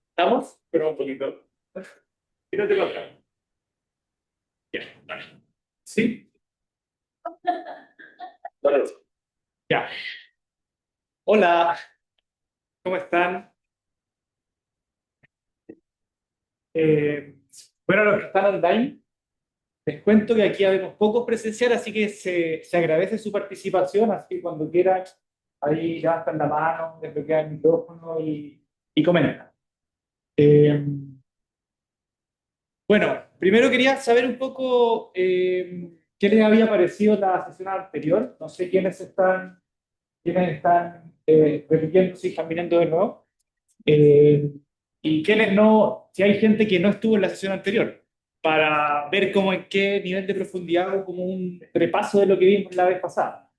¿Estamos? Pero un poquito. Tírate para atrás. Ya, dale. ¿Sí? Dale. Ya. Hola, ¿cómo están? Eh, bueno, los que están online, les cuento que aquí habemos pocos presencial, así que se agradece su participación, así que cuando quieran, ahí levantan la mano, desbloquean el micrófono y comentan. Eh, bueno, primero quería saber un poco qué les había parecido la sesión anterior. No sé quiénes están repitiendo, si están viniendo de nuevo. Eh, y quiénes no, si hay gente que no estuvo en la sesión anterior, para ver cómo en qué nivel de profundidad o como un repaso de lo que vimos la vez pasada.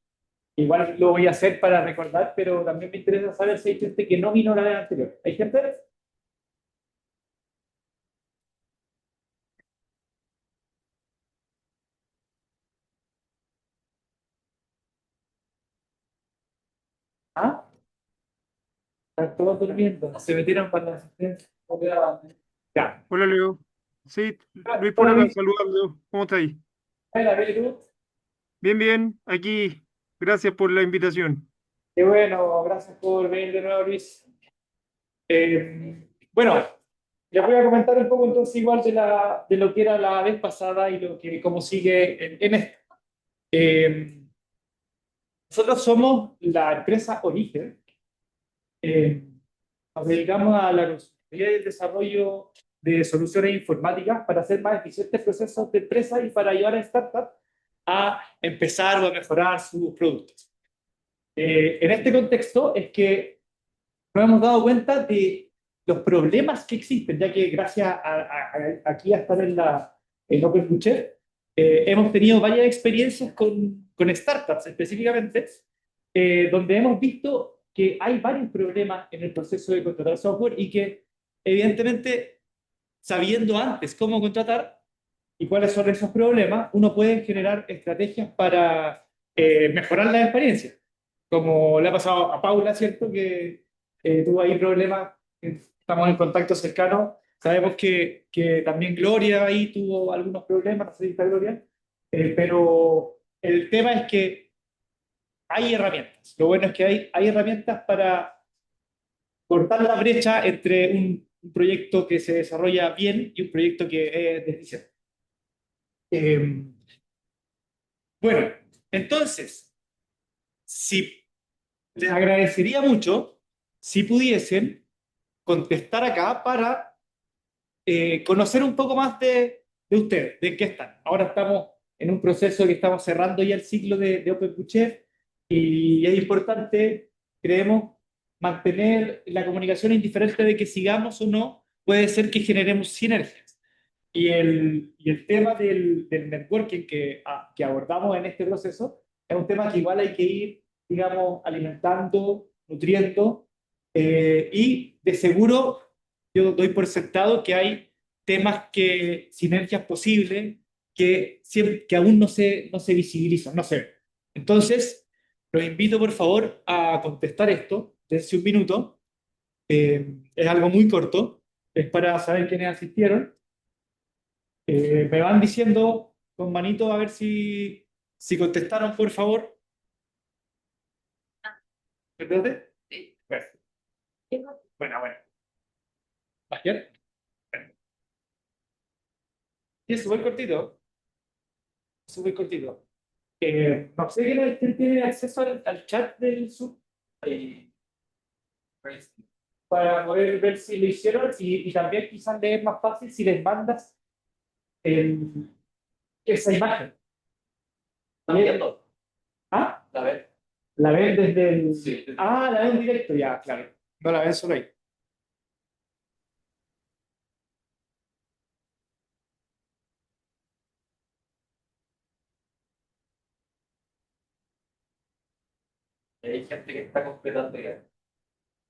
Igual lo voy a hacer para recordar, pero también me interesa saber si hay gente que no vino la vez anterior. ¿Hay gente? ¿Ah? Están todos durmiendo. Se metieron para la asistencia. Ya. Hola Leo. Sí, Luis por Hola acá, Luis. saludando. ¿Cómo estás ahí? Hola, ¿tú? Bien, bien, aquí. Gracias por la invitación. Qué bueno, gracias por venir de nuevo, Luis. Bueno, les voy a comentar un poco entonces igual de lo que era la vez pasada y cómo sigue en esto. Eh, Nosotros somos la empresa Origen. Eh, Nos dedicamos a la consultoría y el desarrollo de soluciones informáticas para hacer más eficientes procesos de empresa y para ayudar a startups a empezar o a mejorar sus productos. En este contexto es que nos hemos dado cuenta de los problemas que existen, ya que gracias aquí a estar en OpenBudget, hemos tenido varias experiencias con startups específicamente, donde hemos visto que hay varios problemas en el proceso de contratar software y que evidentemente, sabiendo antes cómo contratar y cuáles son esos problemas, uno puede generar estrategias para mejorar la experiencia. Como le ha pasado a Paula, ¿cierto? Que tuvo ahí problemas, estamos en contacto cercano. Sabemos que también Gloria ahí tuvo algunos problemas, no sé si está Gloria, pero el tema es que hay herramientas. Lo bueno es que hay herramientas para cortar la brecha entre un proyecto que se desarrolla bien y un proyecto que es deficiente. Eh, bueno, entonces, si les agradecería mucho si pudiesen contestar acá para conocer un poco más de ustedes, de qué están. Ahora estamos en un proceso que estamos cerrando ya el ciclo de OpenBudget y es importante, creemos, mantener la comunicación indiferente de que sigamos o no, puede ser que generemos sinergias. Y el tema del networking que abordamos en este proceso es un tema que igual hay que ir, digamos, alimentando, nutriendo, y de seguro yo doy por sentado que hay temas sinergias posibles que aún no se visibilizan, no se ven. Entonces, los invito por favor a contestar esto, dense un minuto, es algo muy corto, es para saber quiénes asistieron. Me van diciendo con manito a ver si contestaron, por favor. ¿Verdad? Sí. Perfecto. Bueno, bueno. ¿Bastián? Sí, es súper cortito. Súper cortito. No sé quién tiene acceso al chat del Zoom pues, para poder ver si lo hicieron y también quizás leer más fácil si les mandas el- esa imagen. ¿Están viendo? ¿Ah? La ven. ¿La ven desde el...? Sí. Ah, la ven directo, ya, claro. No la ven solo ahí. Hay gente que está completando ya.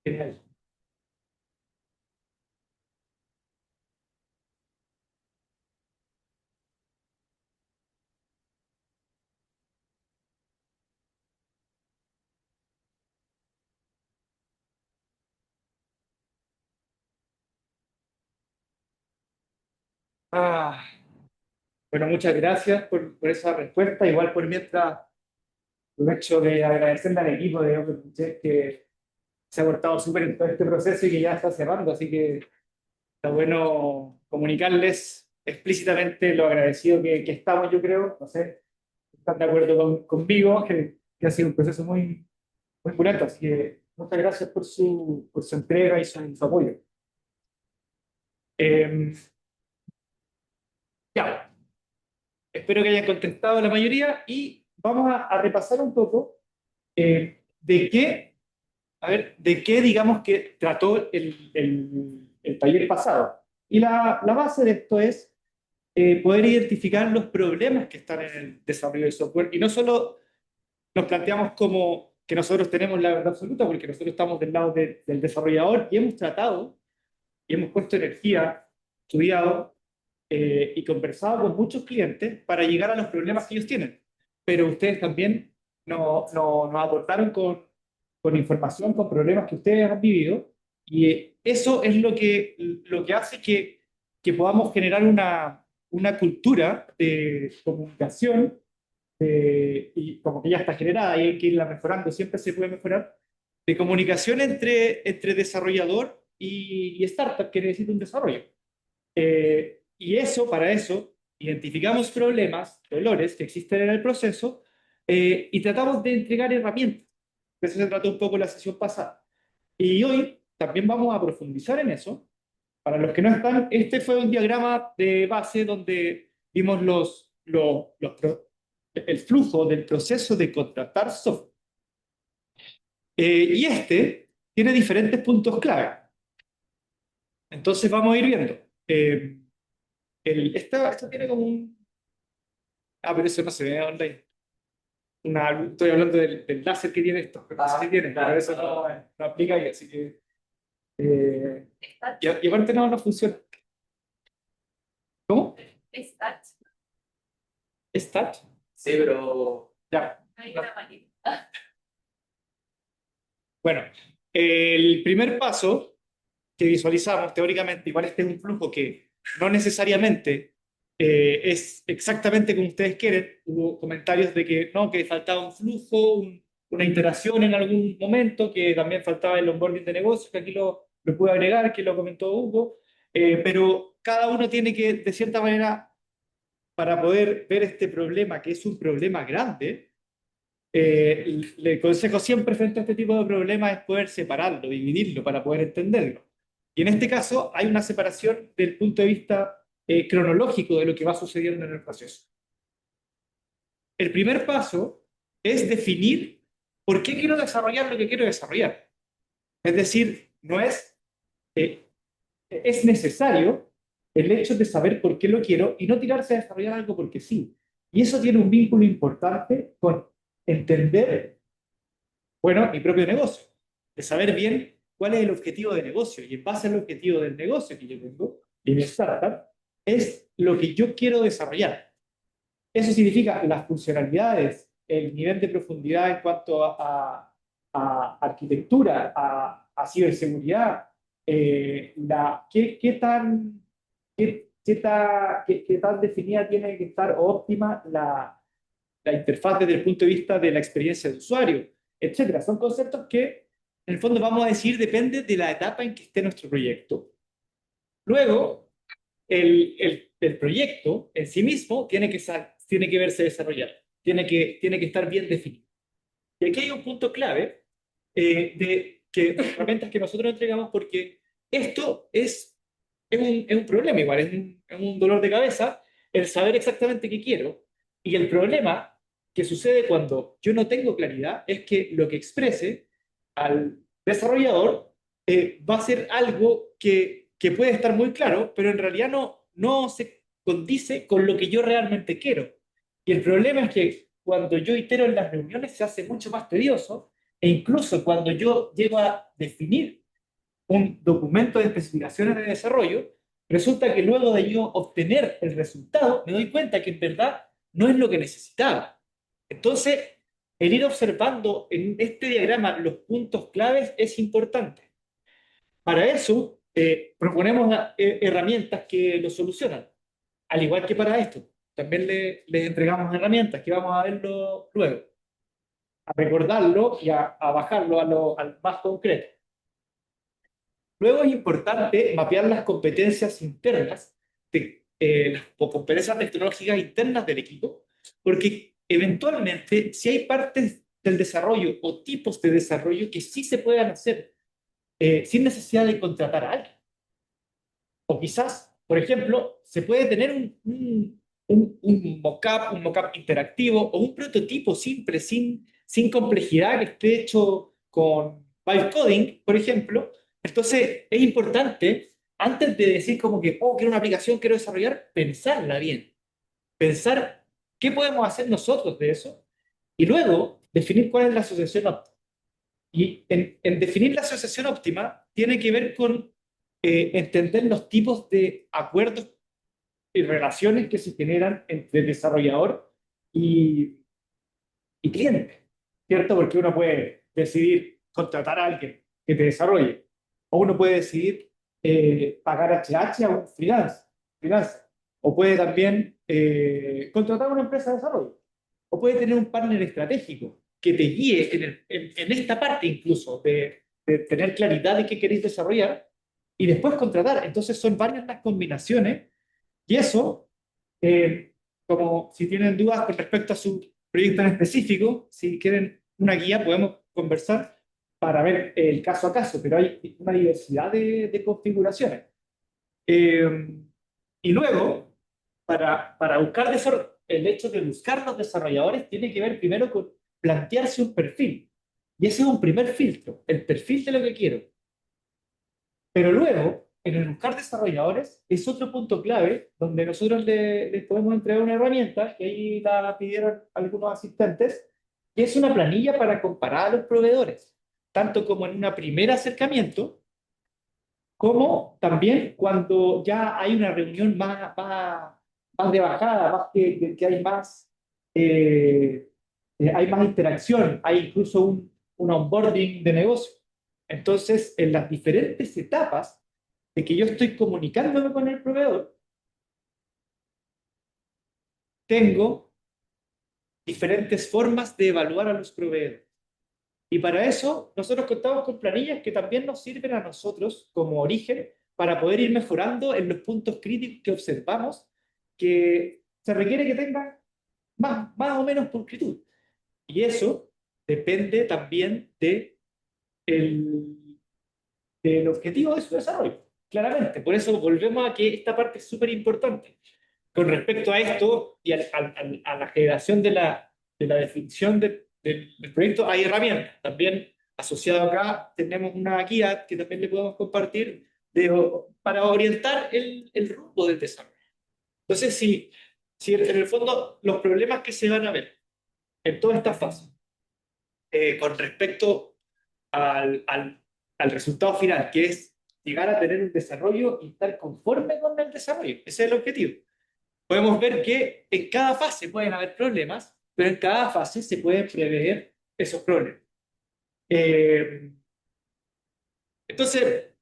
Genial. Ah, bueno, muchas gracias por esa respuesta. Igual por mientras, aprovecho de agradecerle al equipo de OpenChat que se ha portado súper en todo este proceso y que ya está cerrando, así que está bueno comunicarles explícitamente lo agradecido que estamos, yo creo. No sé, están de acuerdo conmigo, que ha sido un proceso muy pulento, así que muchas gracias por su entrega y su apoyo. Eh, ya, espero que hayan contestado la mayoría y vamos a repasar un poco de qué, a ver, de qué digamos que trató el taller pasado. Y la base de esto es poder identificar los problemas que están en el desarrollo del software y no solo nos planteamos como que nosotros tenemos la verdad absoluta, porque nosotros estamos del lado del desarrollador y hemos tratado y hemos puesto energía, estudiado y conversado con muchos clientes para llegar a los problemas que ellos tienen. Pero ustedes también nos aportaron con información, con problemas que ustedes han vivido y eso es lo que hace que podamos generar una cultura de comunicación y como que ya está generada y hay que irla mejorando, siempre se puede mejorar, de comunicación entre desarrollador y startup que necesita un desarrollo. Y eso, para eso, identificamos problemas, dolores que existen en el proceso y tratamos de entregar herramientas. De eso se trató un poco la sesión pasada. Y hoy también vamos a profundizar en eso. Para los que no están, este fue un diagrama de base donde vimos el flujo del proceso de contratar software. Y este tiene diferentes puntos clave. Entonces vamos a ir viendo. Esto tiene como un... Ah, pero eso no se ve online. Estoy hablando del láser que tiene esto, pero sí tiene, claro, pero eso no aplica ahí, así que... y aparte no funciona. ¿Cómo? Es touch. ¿Es touch? Sí, pero... Ya. Hay una manita. Bueno, el primer paso que visualizamos teóricamente, igual este es un flujo que no necesariamente es exactamente como ustedes quieren. Hubo comentarios de que no, que faltaba un flujo, una iteración en algún momento, que también faltaba el onboarding de negocio, que aquí lo pude agregar, que lo comentó Hugo, pero cada uno tiene que, de cierta manera, para poder ver este problema, que es un problema grande, el consejo siempre frente a este tipo de problemas es poder separarlo, dividirlo para poder entenderlo. Y en este caso hay una separación del punto de vista cronológico de lo que va sucediendo en el proceso. El primer paso es definir por qué quiero desarrollar lo que quiero desarrollar. Es decir, no es, es necesario el hecho de saber por qué lo quiero y no tirarse a desarrollar algo porque sí. Y eso tiene un vínculo importante con entender bueno, mi propio negocio, de saber bien cuál es el objetivo de negocio y en base al objetivo del negocio que yo tengo y mi startup, es lo que yo quiero desarrollar. Eso significa las funcionalidades, el nivel de profundidad en cuanto a arquitectura, a ciberseguridad, qué tan definida tiene que estar óptima la interfaz desde el punto de vista de la experiencia de usuario, etcétera. Son conceptos que, en el fondo, vamos a decir, depende de la etapa en que esté nuestro proyecto. Luego, el proyecto en sí mismo tiene que verse desarrollado, tiene que estar bien definido. Y aquí hay un punto clave de que herramientas que nosotros entregamos porque esto es un problema igual, es un dolor de cabeza el saber exactamente qué quiero. Y el problema que sucede cuando yo no tengo claridad es que lo que exprese al desarrollador va a ser algo que puede estar muy claro, pero en realidad no se condice con lo que yo realmente quiero. Y el problema es que cuando yo itero en las reuniones se hace mucho más tedioso e incluso cuando yo llego a definir un documento de especificaciones de desarrollo, resulta que luego de yo obtener el resultado, me doy cuenta que en verdad no es lo que necesitaba. Entonces, el ir observando en este diagrama los puntos claves es importante. Para eso, proponemos herramientas que lo solucionan. al igual que para esto, también les entregamos herramientas que vamos a verlo luego, a recordarlo y a bajarlo al más concreto. Luego es importante mapear las competencias internas, o competencias tecnológicas internas del equipo, porque eventualmente si hay partes del desarrollo o tipos de desarrollo que sí se puedan hacer sin necesidad de contratar a alguien. O quizás, por ejemplo, se puede tener un mockup interactivo o un prototipo simple, sin complejidad, que esté hecho con bytecoding, por ejemplo. Entonces, es importante, antes de decir como que, oh, quiero una aplicación, quiero desarrollar, pensarla bien. Pensar qué podemos hacer nosotros de eso y luego definir cuál es la asociación óptima. Y en definir la asociación óptima tiene que ver con entender los tipos de acuerdos y relaciones que se generan entre desarrollador y, y cliente, ¿cierto? Porque uno puede decidir contratar a alguien que te desarrolle, o uno puede decidir pagar HH a un freelance, o puede también contratar a una empresa de desarrollo, o puede tener un partner estratégico que te guíe en esta parte incluso de tener claridad de qué queréis desarrollar y después contratar. Entonces son varias las combinaciones y eso, como si tienen dudas con respecto a su proyecto en específico, si quieren una guía, podemos conversar para ver el caso a caso, pero hay una diversidad de configuraciones. Eh, y luego, para buscar el hecho de buscar los desarrolladores tiene que ver primero con plantearse un perfil. Y ese es un primer filtro, el perfil de lo que quiero. Pero luego, en el buscar desarrolladores, es otro punto clave donde nosotros les podemos entregar una herramienta, que ahí la pidieron algunos asistentes, que es una planilla para comparar a los proveedores, tanto como en un primer acercamiento, como también cuando ya hay una reunión más de bajada, más que eh, hay más interacción, hay incluso un onboarding de negocio. Entonces, en las diferentes etapas de que yo estoy comunicándome con el proveedor, tengo diferentes formas de evaluar a los proveedores. Y para eso, nosotros contamos con planillas que también nos sirven a nosotros como origen para poder ir mejorando en los puntos críticos que observamos que se requiere que tengan más o menos pulcritud. Y eso depende también el, del objetivo de su desarrollo, claramente. Por eso volvemos a que esta parte es súper importante. Con respecto a esto y a la generación de la definición del proyecto, hay herramientas. También asociado acá tenemos una guía que también le podemos compartir para orientar el rumbo del desarrollo. Entonces, si en el fondo los problemas que se van a ver en toda esta fase con respecto al resultado final, que es llegar a tener un desarrollo y estar conforme con el desarrollo. Ese es el objetivo. Podemos ver que en cada fase pueden haber problemas, pero en cada fase se pueden prever esos problemas. Eh, entonces,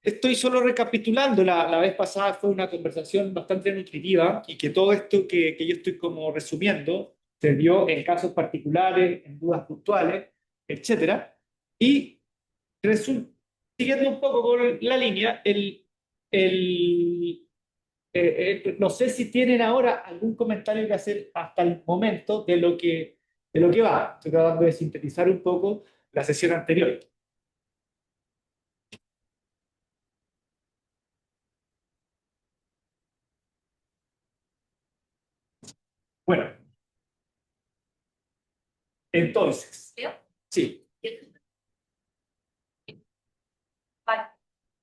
estoy solo recapitulando. La vez pasada fue una conversación bastante nutritiva y que todo esto que yo estoy como resumiendo se dio en casos particulares, en dudas puntuales, etcétera. Y siguiendo un poco con la línea, el, no sé si tienen ahora algún comentario que hacer hasta el momento de lo que va. Estoy tratando de sintetizar un poco la sesión anterior. Bueno, entonces, ¿Yo? sí, Vale,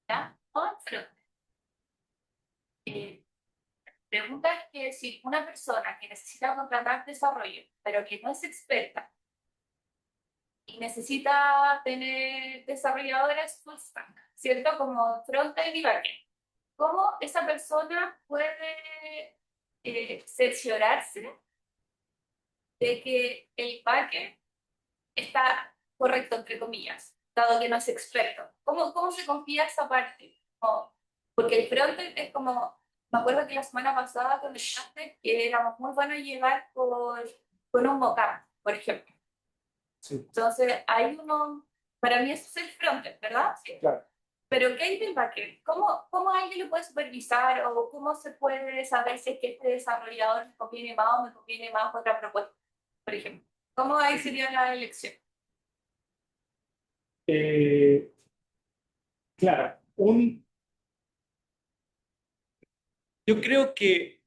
¿ya? Otro. Eh, pregunta es que si una persona que necesita contratar desarrollo, pero que no es experta y necesita tener desarrolladores full stack, ¿cierto? Como frontend y backend, ¿cómo esa persona puede cerciorarse de que el backend está correcto, entre comillas, dado que no es experto? ¿Cómo se confía esa parte? Porque el frontend es como me acuerdo que la semana pasada comentaste que éramos muy buenos llegar con un mockup, por ejemplo. Sí, Entonces, hay uno, para mí eso es el frontend, ¿verdad? Sí. claro. Pero ¿qué hay del backend? ¿Cómo alguien lo puede supervisar o cómo se puede saber si es que este desarrollador me conviene más o me conviene más otra propuesta, por ejemplo? ¿Cómo ahí sería la elección? Eh, claro, yo creo que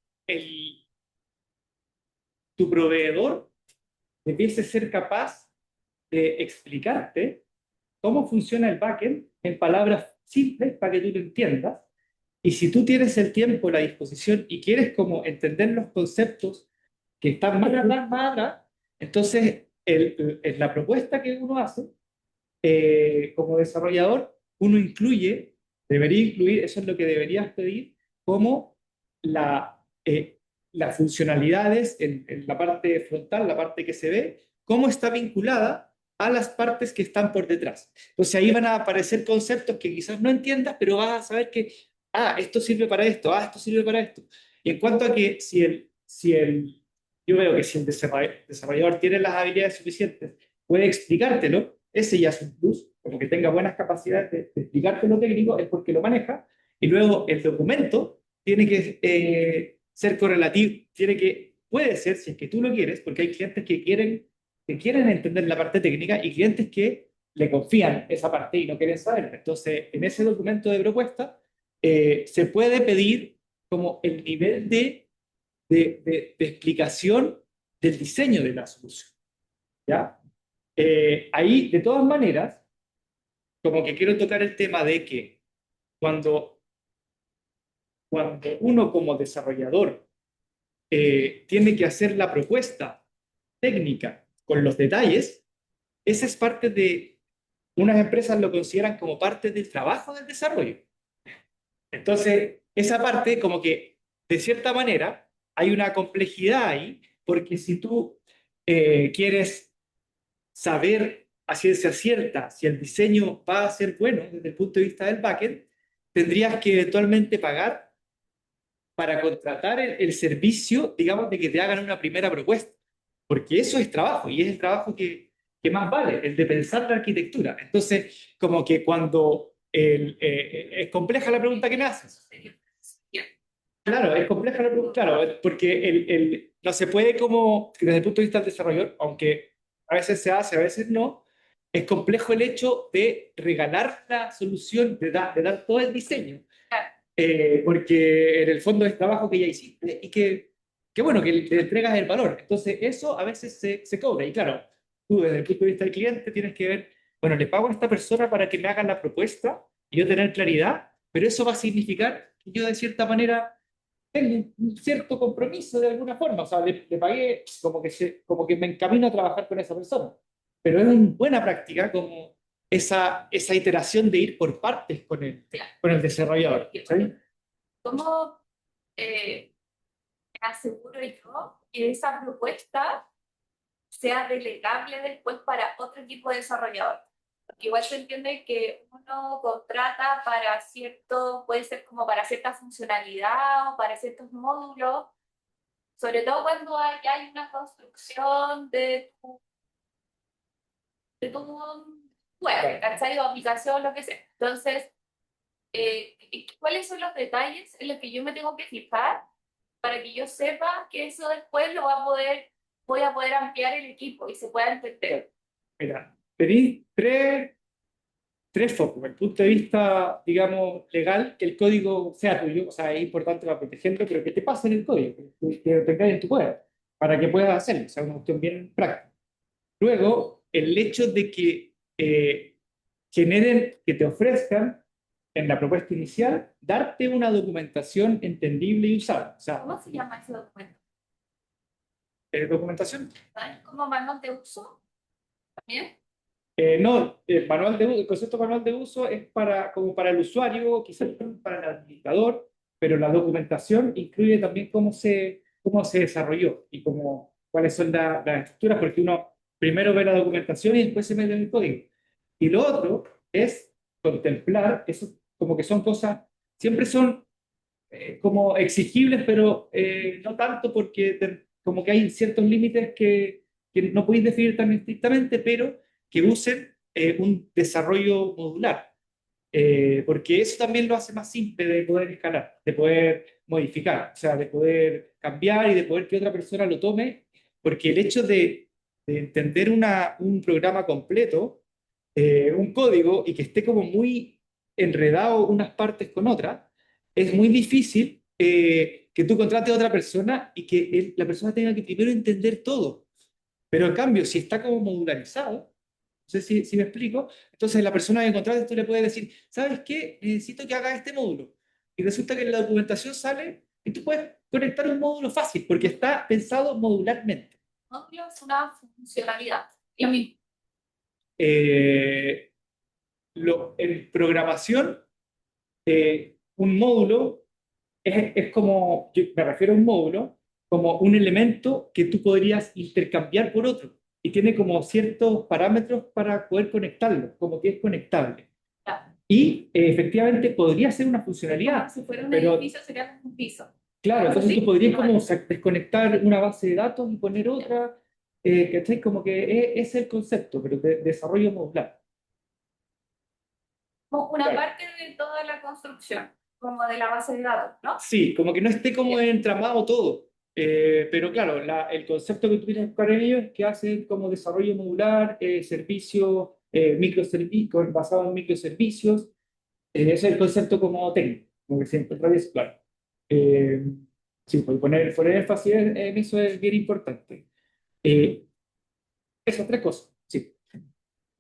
tu proveedor debiese ser capaz de explicarte cómo funciona el backend en palabras simples para que tú lo entiendas. Y si tú tienes el tiempo, la disposición y quieres como entender los conceptos que están más atrás, entonces la propuesta que uno hace como desarrollador, uno debería incluir, eso es lo que deberías pedir, como las funcionalidades en la parte frontal, la parte que se ve, cómo está vinculada a las partes que están por detrás. Entonces ahí van a aparecer conceptos que quizás no entiendas, pero vas a saber que, esto sirve para esto, esto sirve para esto. Y en cuanto a que yo veo que si el desarrollador tiene las habilidades suficientes, puede explicártelo, ese ya es un plus, como que tenga buenas capacidades de explicarte lo técnico, es porque lo maneja, y luego el documento tiene que ser correlativo, puede ser, si es que tú lo quieres, porque hay clientes que quieren entender la parte técnica y clientes que le confían esa parte y no quieren saber. Entonces, en ese documento de propuesta, se puede pedir como el nivel de explicación del diseño de la solución. ¿Ya? Ahí, de todas maneras, como que quiero tocar el tema de que cuando, cuando uno como desarrollador tiene que hacer la propuesta técnica con los detalles, esa es parte unas empresas lo consideran como parte del trabajo del desarrollo. Entonces, esa parte como que, de cierta manera, hay una complejidad ahí, porque si tú quieres saber a ciencia cierta si el diseño va a ser bueno desde el punto de vista del backend, tendrías que eventualmente pagar para contratar el servicio, digamos, de que te hagan una primera propuesta. Porque eso es trabajo y es el trabajo que más vale, el de pensar la arquitectura. Entonces, como que cuando es compleja la pregunta que me haces. Claro, es compleja la pregunta, claro, porque no se puede como, desde el punto de vista del desarrollador, aunque a veces se hace, a veces no, es complejo el hecho de regalar la solución, de dar todo el diseño, porque en el fondo es trabajo que ya hiciste y que bueno, que le entregas el valor. Entonces eso a veces se cobra y claro, tú desde el punto de vista del cliente tienes que ver, bueno, le pago a esta persona para que me haga la propuesta y yo tener claridad, pero eso va a significar que yo de cierta manera tengo un cierto compromiso de alguna forma, o sea, le pagué como que me encamino a trabajar con esa persona. Pero es una buena práctica como esa iteración de ir por partes con el desarrollador. ¿Sí? ¿Cómo me aseguro yo que esa propuesta sea delegable después para otro tipo de desarrollador? Porque igual se entiende que uno contrata para cierto, puede ser como para cierta funcionalidad o para ciertos módulos, sobre todo cuando hay una construcción de tu web, ¿cachai? O aplicación, lo que sea. Entonces, ¿cuáles son los detalles en los que yo me tengo que fijar para que yo sepa que eso después voy a poder ampliar el equipo y se pueda entender? Mira, pedí tres focos. El punto de vista, digamos, legal, que el código sea tuyo, o sea, es importante para protegerlo, pero que te pase en el código, que lo tengas en tu poder, para que puedas hacerlo, o sea, una cuestión bien práctica. Luego, el hecho de que que te ofrezcan en la propuesta inicial, darte una documentación entendible y usable. O sea, ¿Cómo se llama ese documento? documentación. ¿Sabes? ¿Como manual de uso? ¿También? No, el concepto manual de uso es como para el usuario, quizás para el administrador, pero la documentación incluye también cómo se desarrolló y cuáles son las estructuras, porque uno primero ve la documentación y después se mete en el código. Y lo otro es contemplar, eso como que son cosas, siempre son como exigibles, pero no tanto porque como que hay ciertos límites que no podéis definir tan estrictamente, pero que usen un desarrollo modular. Porque eso también lo hace más simple de poder escalar, de poder modificar, o sea, de poder cambiar y de poder que otra persona lo tome, porque el hecho de entender un programa completo, un código, y que esté como muy enredado unas partes con otras, es muy difícil que tú contrates a otra persona y que la persona tenga que primero entender todo. Pero en cambio, si está como modularizado, no sé si me explico, entonces la persona que contrates tú le puedes decir, ¿sabes qué? Necesito que haga este módulo. Y resulta que en la documentación sale y tú puedes conectar un módulo fácil porque está pensado modularmente. Módulo es una funcionalidad. Lo mismo. Eh, en programación, un módulo es como, yo me refiero a un módulo, como un elemento que tú podrías intercambiar por otro y tiene como ciertos parámetros para poder conectarlo, como que es conectable. Ya. Y efectivamente podría ser una funcionalidad, Como si fuera un pero edificio, sería como un piso. claro, entonces ¿Sí? tú podrías Vale. como desconectar una base de datos y poner otra, ¿cachai? Como que es el concepto, pero de desarrollo modular. Como una Claro. parte de toda la construcción, como de la base de datos, ¿no? Sí, como que no esté como Bien. entramado todo. Pero claro, el concepto que tú tienes que buscar en ellos es que hacen como desarrollo modular, servicio, microservicios, basado en microservicios. Ese es el concepto como técnico, como que siempre es claro. Eh, sí, pues poner énfasis en eso es bien importante. Eh, Esas tres cosas, sí.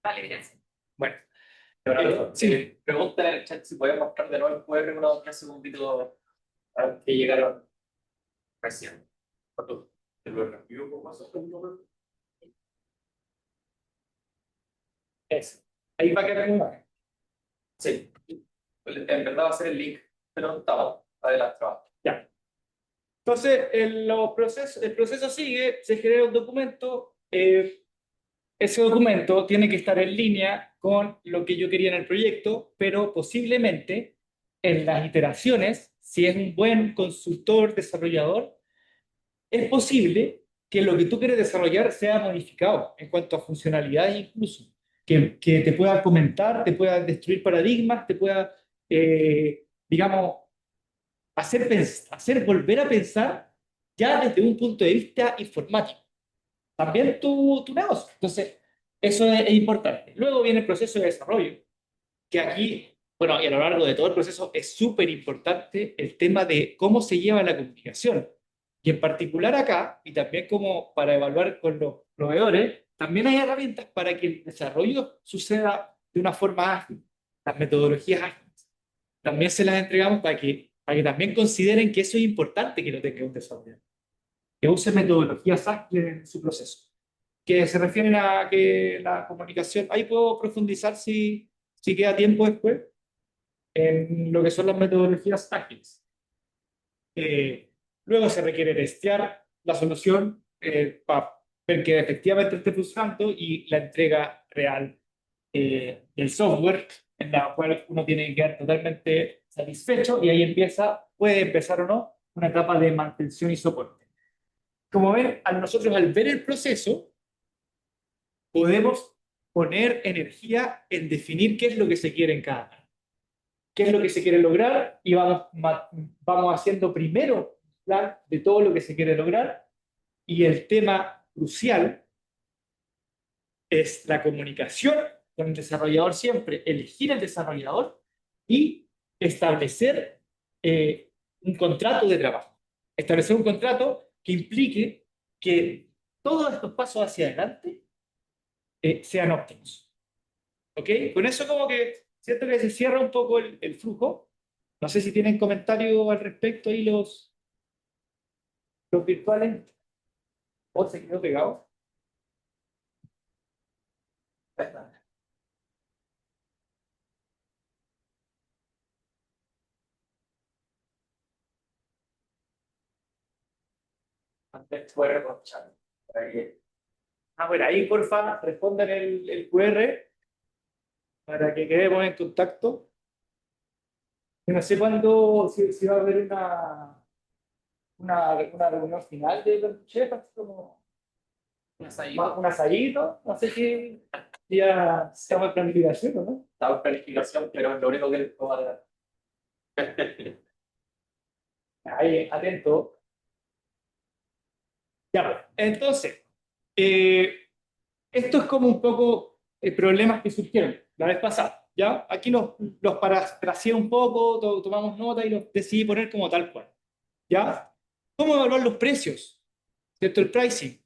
Vale, gracias. Bueno, Leonardo, sí. pregunta en el chat si podemos mostrar de nuevo el QR unos 3 segunditos a los que llegaron recién. ¿Cuánto? ¿Te lo reenvío por WhatsApp? Eso. Ahí va a quedar muy mal. Sí. En verdad va a ser el link, pero estamos. Adelante, va. Ya. Entonces, el proceso sigue, se genera un documento, ese documento tiene que estar en línea con lo que yo quería en el proyecto, pero posiblemente en las iteraciones, si es un buen consultor, desarrollador, es posible que lo que tú quieres desarrollar sea modificado en cuanto a funcionalidades incluso, que te pueda comentar, te pueda destruir paradigmas, te pueda, digamos, hacer volver a pensar ya desde un punto de vista informático. También tu negocio. Entonces, eso es importante. Luego viene el proceso de desarrollo, que aquí, bueno, y a lo largo de todo el proceso es súper importante el tema de cómo se lleva la comunicación. Y en particular acá, y también como para evaluar con los proveedores, también hay herramientas para que el desarrollo suceda de una forma ágil, las metodologías ágiles. También se las entregamos para que también consideren que eso es importante que lo tenga un desarrollador, que use metodologías ágiles en su proceso, que se refieren a que la comunicación, ahí puedo profundizar si queda tiempo después, en lo que son las metodologías ágiles. Luego se requiere testear la solución para ver que efectivamente esté funcionando y la entrega real del software en la cual uno tiene que quedar totalmente satisfecho y ahí puede empezar o no, una etapa de mantención y soporte. Como ven, nosotros al ver el proceso, podemos poner energía en definir qué es lo que se quiere en cada etapa, qué es lo que se quiere lograr y vamos haciendo primero un plan de todo lo que se quiere lograr y el tema crucial es la comunicación con el desarrollador siempre, elegir el desarrollador y establecer un contrato de trabajo. Establecer un contrato que implique que todos estos pasos hacia adelante sean óptimos. ¿Ok? Con eso como que siento que se cierra un poco el flujo. No sé si tienen comentarios al respecto ahí los virtuales. ¿O se quedó pegado? Antes fue reprochado. Bueno, ahí porfa, respondan el QR para que quedemos en contacto. Yo no sé cuándo, si va a haber una reunión final de los chefs, así como Un asadito. un asadito, no sé si ya estamos en planificación, ¿o no? Estaba en planificación, pero es lo único que les puedo dar. Ahí, atento. Ya, pues. Entonces, esto es como un poco problemas que surgieron la vez pasada, ¿ya? Aquí los parafraseé un poco, tomamos nota y los decidí poner como tal cual, ¿ya? ¿Cómo evaluar los precios? ¿Cierto? El pricing.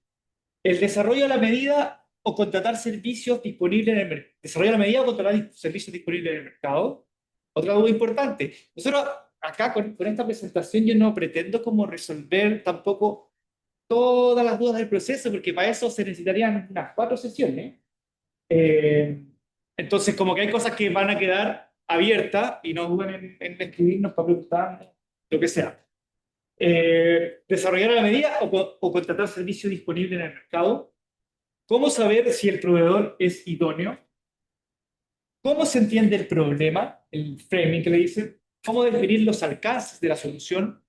El desarrollo a la medida o contratar servicios disponibles en el mercado. Desarrollo a la medida o contratar servicios disponibles en el mercado. Otra duda importante. Nosotros acá con esta presentación yo no pretendo como resolver tampoco todas las dudas del proceso, porque para eso se necesitarían unas 4 sesiones. Eh, entonces, como que hay cosas que van a quedar abiertas y no duden en escribirnos para preguntarnos, lo que sea. Desarrollar a la medida o contratar servicio disponible en el mercado. ¿Cómo saber si el proveedor es idóneo? ¿Cómo se entiende el problema? El framing que le dicen. ¿Cómo definir los alcances de la solución?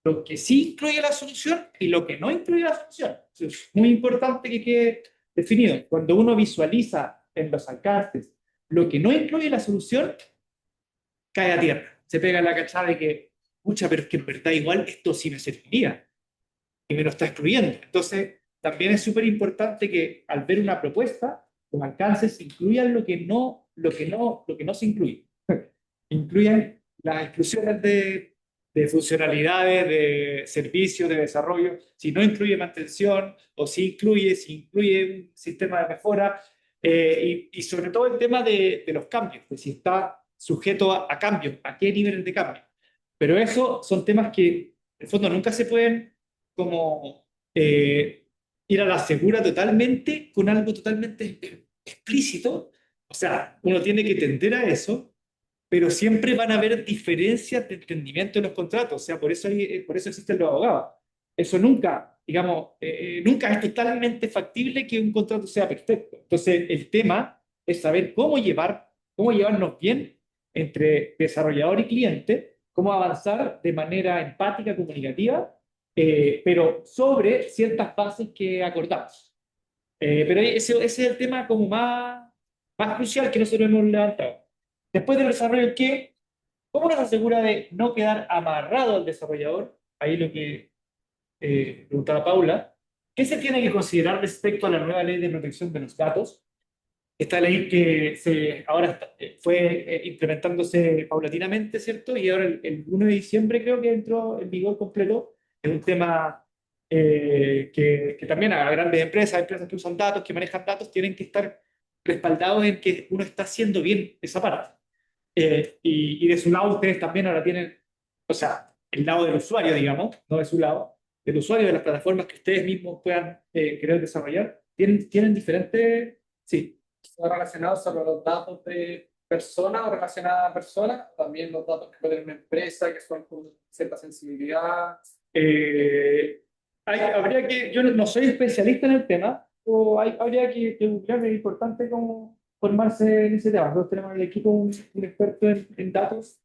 Lo que sí incluye la solución y lo que no incluye la solución. Eso es muy importante que quede definido. Cuando uno visualiza en los alcances lo que no incluye la solución, cae a tierra. Se pega en la cachada de que, pucha, pero es que en verdad igual esto sí me serviría y me lo está excluyendo. Entonces, también es súper importante que al ver una propuesta, los alcances incluyan lo que no se incluye. Incluyan las exclusiones de funcionalidades, de servicios, de desarrollo, si no incluye mantención o si incluye un sistema de mejora, y sobre todo el tema de los cambios, de si está sujeto a cambios, a qué niveles de cambio. Pero eso son temas que en el fondo nunca se pueden como ir a la segura totalmente con algo totalmente explícito. O sea, uno tiene que tender a eso, pero siempre van a haber diferencias de entendimiento en los contratos. O sea, por eso existen los abogados. Eso nunca, digamos, nunca es totalmente factible que un contrato sea perfecto. Entonces, el tema es saber cómo llevarnos bien entre desarrollador y cliente, cómo avanzar de manera empática, comunicativa, pero sobre ciertas bases que acordamos. Pero ese es el tema como más crucial que nosotros hemos levantado. Después del desarrollo, ¿qué? ¿Cómo nos asegura de no quedar amarrado al desarrollador? Ahí lo que preguntaba Paula. ¿Qué se tiene que considerar respecto a la nueva ley de protección de los datos? Esta ley que ahora fue implementándose paulatinamente, ¿cierto? Y ahora el 1 de diciembre creo que entró en vigor completo. Es un tema que también a grandes empresas que usan datos, que manejan datos, tienen que estar respaldados en que uno está haciendo bien esa parte. Y de su lado ustedes también ahora tienen, o sea, el lado del usuario, digamos, no de su lado, del usuario de las plataformas que ustedes mismos puedan querer desarrollar, tienen diferentes, sí. ¿Son relacionados solo los datos de persona o relacionada a persona? También los datos que puede tener una empresa, que son con cierta sensibilidad. Yo no soy especialista en el tema, o habría que buscar, es importante como formarse en ese tema. Nosotros tenemos en el equipo un experto en datos,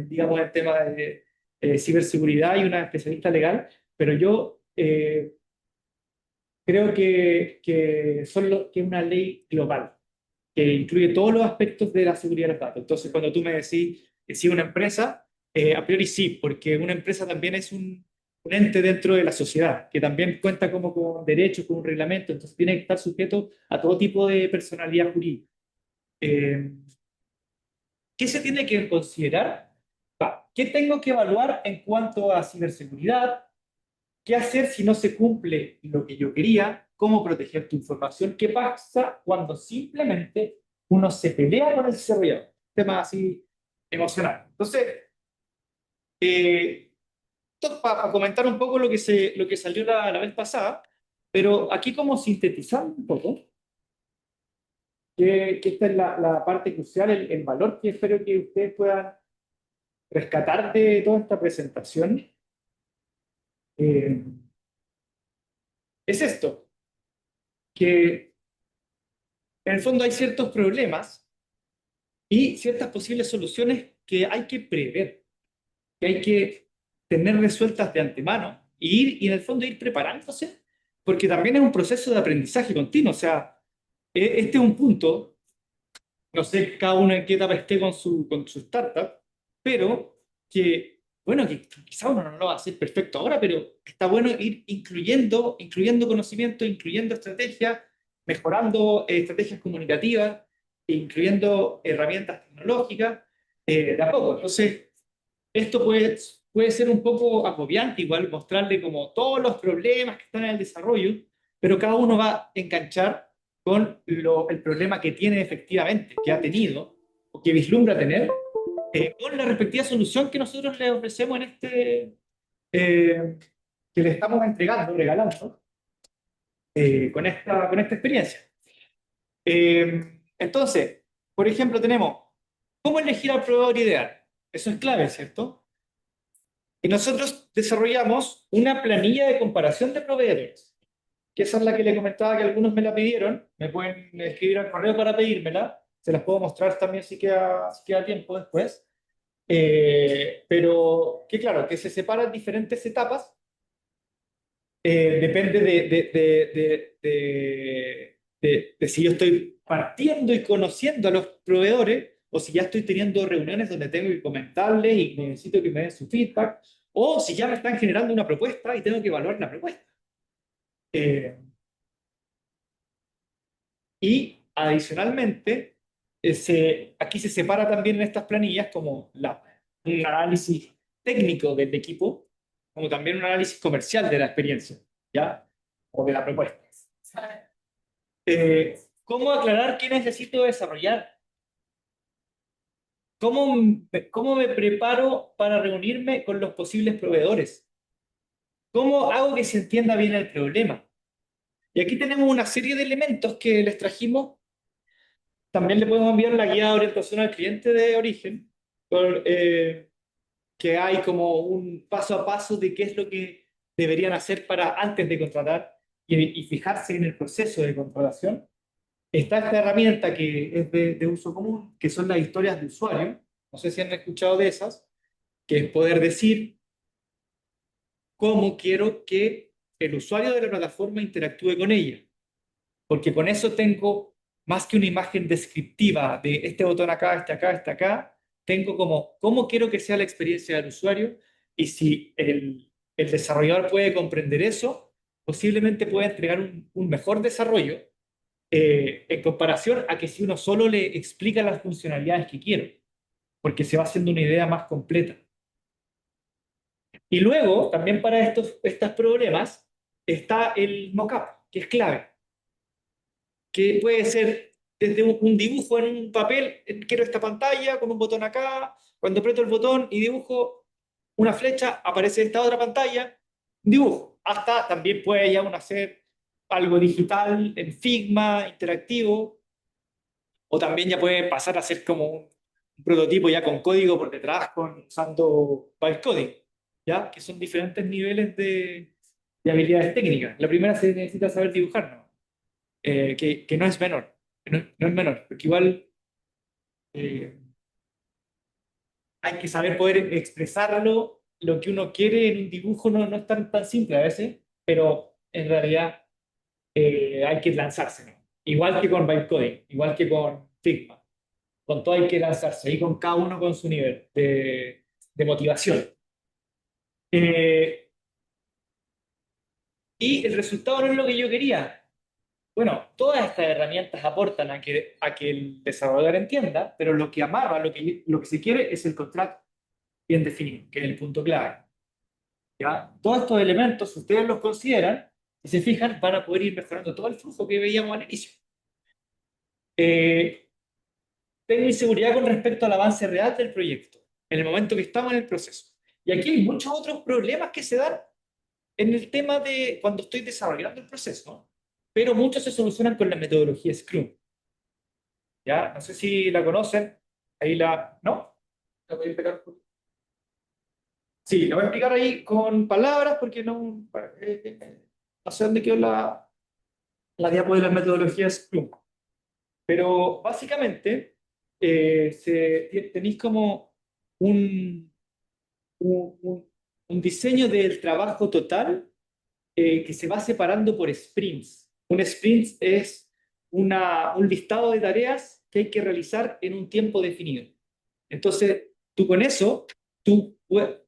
digamos, en tema de ciberseguridad y una especialista legal, pero yo creo que es una ley global que incluye todos los aspectos de la seguridad de los datos. Entonces, cuando tú me decís que sí una empresa, a priori sí, porque una empresa también es un ente dentro de la sociedad, que también cuenta como con derechos, con un reglamento, entonces tiene que estar sujeto a todo tipo de personalidad jurídica. Eh, ¿Qué se tiene que considerar? ¿Qué tengo que evaluar en cuanto a ciberseguridad? ¿Qué hacer si no se cumple lo que yo quería? ¿Cómo proteger tu información? ¿Qué pasa cuando simplemente uno se pelea con el desarrollador? Tema así emocional. Entonces, para comentar un poco lo que salió la vez pasada, pero aquí como sintetizando un poco, que esta es la parte crucial, el valor que espero que ustedes puedan rescatar de toda esta presentación, eh, es esto, que en el fondo hay ciertos problemas y ciertas posibles soluciones que hay que prever, que hay que tener resueltas de antemano y en el fondo ir preparándose, porque también es un proceso de aprendizaje continuo. O sea, este es un punto, no sé cada uno en qué etapa esté con su startup, pero que, bueno, que quizá uno no lo va a hacer perfecto ahora, pero está bueno ir incluyendo conocimiento, incluyendo estrategias, mejorando estrategias comunicativas, incluyendo herramientas tecnológicas, de a poco. Entonces, esto puede ser un poco agobiante, igual mostrarle como todos los problemas que están en el desarrollo, pero cada uno va a enganchar con el problema que tiene efectivamente, que ha tenido o que vislumbra tener, con la respectiva solución que nosotros le ofrecemos en que le estamos entregando, regalando, con esta experiencia. Entonces, por ejemplo, tenemos cómo elegir al proveedor ideal. Eso es clave, ¿cierto? Y nosotros desarrollamos una planilla de comparación de proveedores, que esa es la que le comentaba que algunos me la pidieron. Me pueden escribir al correo para pedírmela. Se las puedo mostrar también si queda tiempo después. Pero que claro, que se separa en diferentes etapas. Depende de si yo estoy partiendo y conociendo a los proveedores o si ya estoy teniendo reuniones donde tengo que comentarles y necesito que me den su feedback, o si ya me están generando una propuesta y tengo que evaluar la propuesta. Eh, y adicionalmente, aquí se separa también en estas planillas como un análisis técnico del equipo, como también un análisis comercial de la experiencia, ¿ya? O de la propuesta. ¿Cómo aclarar qué necesito desarrollar? ¿Cómo me preparo para reunirme con los posibles proveedores? ¿Cómo hago que se entienda bien el problema? Y aquí tenemos una serie de elementos que les trajimos. También le podemos enviar la guía de orientación al cliente de origen, que hay como un paso a paso de qué es lo que deberían hacer para antes de contratar y fijarse en el proceso de contratación. Está esta herramienta que es de uso común, que son las historias de usuario. No sé si han escuchado de esas, que es poder decir cómo quiero que el usuario de la plataforma interactúe con ella. Porque con eso tengo más que una imagen descriptiva de este botón acá, este acá, este acá, tengo como cómo quiero que sea la experiencia del usuario y si el desarrollador puede comprender eso, posiblemente pueda entregar un mejor desarrollo en comparación a que si uno solo le explica las funcionalidades que quiero, porque se va haciendo una idea más completa. Y luego, también para estos problemas, está el mockup, que es clave, que puede ser desde un dibujo en un papel, quiero esta pantalla con un botón acá, cuando aprieto el botón y dibujo una flecha, aparece esta otra pantalla, dibujo, hasta también puede ya uno hacer algo digital en Figma, interactivo, o también ya puede pasar a ser como un prototipo ya con código por detrás, usando bytecoding, ¿ya? Que son diferentes niveles de habilidades técnicas. La primera se necesita saber dibujar, ¿no? Que no es menor, no es menor, porque igual eh, hay que saber poder expresarlo, lo que uno quiere en un dibujo no es tan simple a veces, pero en realidad hay que lanzarse, ¿no? Igual que con bytecoding, igual que con Figma. Con todo hay que lanzarse, y con cada uno con su nivel de motivación. Eh, y el resultado no es lo que yo quería. Bueno, todas estas herramientas aportan a que el desarrollador entienda, pero lo que amarra, lo que se quiere es el contrato bien definido, que es el punto clave. ¿Ya? Todos estos elementos, si ustedes los consideran y se fijan, van a poder ir mejorando todo el flujo que veíamos al inicio. Eh, Tengo inseguridad con respecto al avance real del proyecto, en el momento que estamos en el proceso. Y aquí hay muchos otros problemas que se dan en el tema de cuando estoy desarrollando el proceso, ¿no? Pero muchos se solucionan con la metodología Scrum. ¿Ya? No sé si la conocen. Ahí ¿no? ¿Te voy a explicar? Sí, la voy a explicar ahí con palabras porque no sé dónde quedó la diapo de las metodologías Scrum. Pero básicamente tenéis como un, un, un- un diseño del trabajo total que se va separando por sprints. Un sprint es un listado de tareas que hay que realizar en un tiempo definido. Entonces, tú con eso,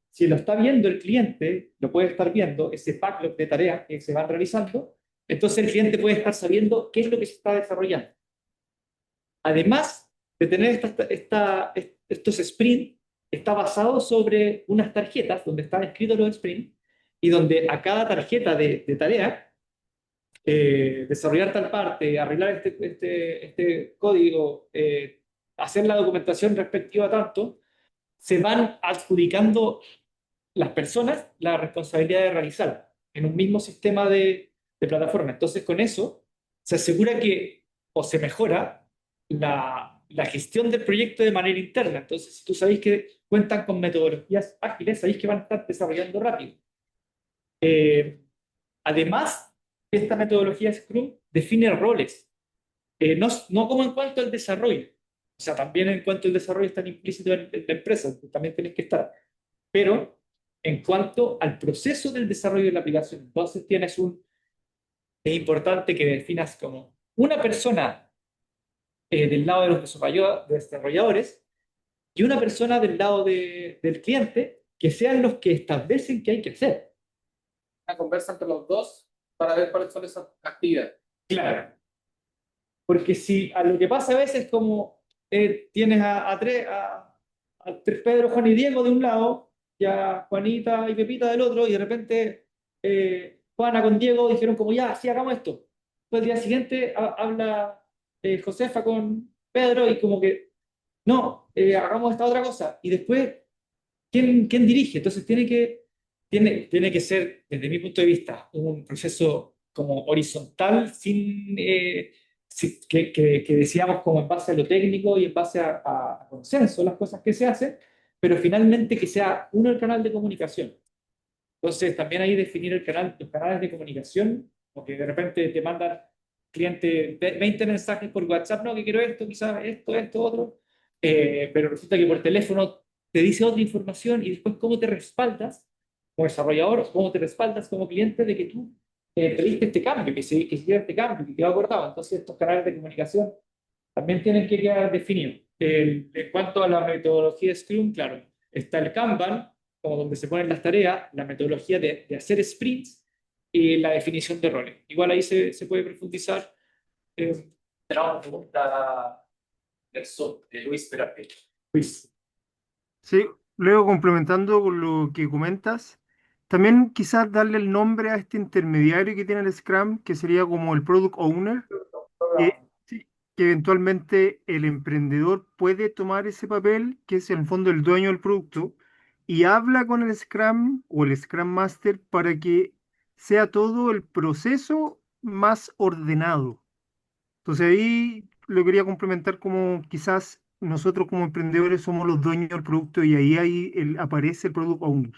si lo está viendo el cliente, lo puede estar viendo, ese backlog de tareas que se van realizando, entonces el cliente puede estar sabiendo qué es lo que se está desarrollando. Además de tener estos sprints, está basado sobre unas tarjetas donde están escritos los sprints y donde a cada tarjeta de tarea, desarrollar tal parte, arreglar este código, hacer la documentación respectiva a tanto, se van adjudicando las personas la responsabilidad de realizarla en un mismo sistema de plataforma. Entonces, con eso se asegura que o se mejora la gestión del proyecto de manera interna. Entonces, si tú sabéis que cuentan con metodologías ágiles, sabéis que van a estar desarrollando rápido. Además, esta metodología Scrum define roles, no como en cuanto al desarrollo, o sea, también en cuanto al desarrollo están implícitos en la empresa, también tienes que estar, pero en cuanto al proceso del desarrollo de la aplicación, entonces es importante que definas como una persona del lado de los desarrolladores y una persona del lado del cliente que sean los que establecen qué hay que hacer. Una conversa entre los dos para ver cuáles son esas actividades. Claro. Porque si a lo que pasa a veces como tienes a tres Pedro, Juan y Diego de un lado, y a Juanita y Pepita del otro, y de repente Juana con Diego dijeron como ya, sí, hagamos esto. Pues el día siguiente habla Josefa con Pedro y como que no, hagamos esta otra cosa. Y después, ¿quién dirige? Entonces tiene que ser, desde mi punto de vista, un proceso como horizontal, que decíamos como en base a lo técnico y en base a consenso las cosas que se hacen, pero finalmente que sea uno el canal de comunicación. Entonces también ahí definir los canales de comunicación, porque de repente te mandan cliente 20 mensajes por WhatsApp, no, que quiero esto, quizás esto, otro, pero resulta que por teléfono te dice otra información y después cómo te respaldas como desarrollador o cómo te respaldas como cliente de que tú pediste este cambio, que hiciera este cambio, que quedó acordado. Entonces estos canales de comunicación también tienen que quedar definidos. En cuanto a la metodología Scrum, claro, está el Kanban, como donde se ponen las tareas, la metodología de hacer sprints y la definición de roles. Igual ahí se puede profundizar. Tenemos una pregunta de Luis Perapel. Luis. Sí, luego complementando con lo que comentas, también quizás darle el nombre a este intermediario que tiene el Scrum, que sería como el Product Owner, que, sí, que eventualmente el emprendedor puede tomar ese papel, que es en el fondo el dueño del producto, y habla con el Scrum o el Scrum Master para que sea todo el proceso más ordenado. Entonces ahí lo quería complementar como quizás nosotros como emprendedores somos los dueños del producto y ahí aparece el Product Owner.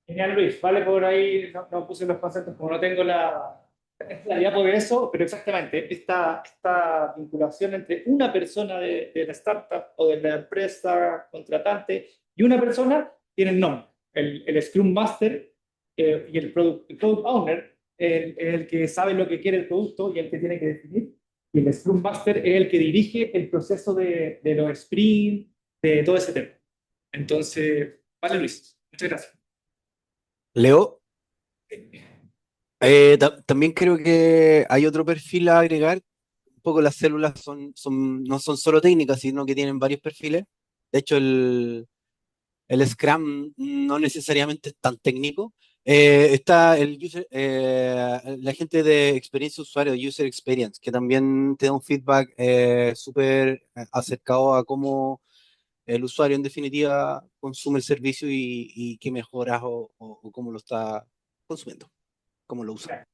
Genial, Luis. Vale, por ahí no puse los conceptos, como no tengo la diapo de eso, pero exactamente, esta vinculación entre una persona de la startup o de la empresa contratante y una persona tiene el nombre. El Scrum Master y el Product Owner es el que sabe lo que quiere el producto y el que tiene que definir. Y el Scrum Master es el que dirige el proceso de los sprints, de todo ese tema. Entonces, vale, Luis. Muchas gracias. Leo, también creo que hay otro perfil a agregar. Un poco las células no son solo técnicas, sino que tienen varios perfiles. De hecho, el Scrum no necesariamente es tan técnico. Está la gente de experiencia usuario, User Experience, que también te da un feedback súper acercado a cómo el usuario en definitiva consume el servicio y qué mejoras o cómo lo está consumiendo, cómo lo usa.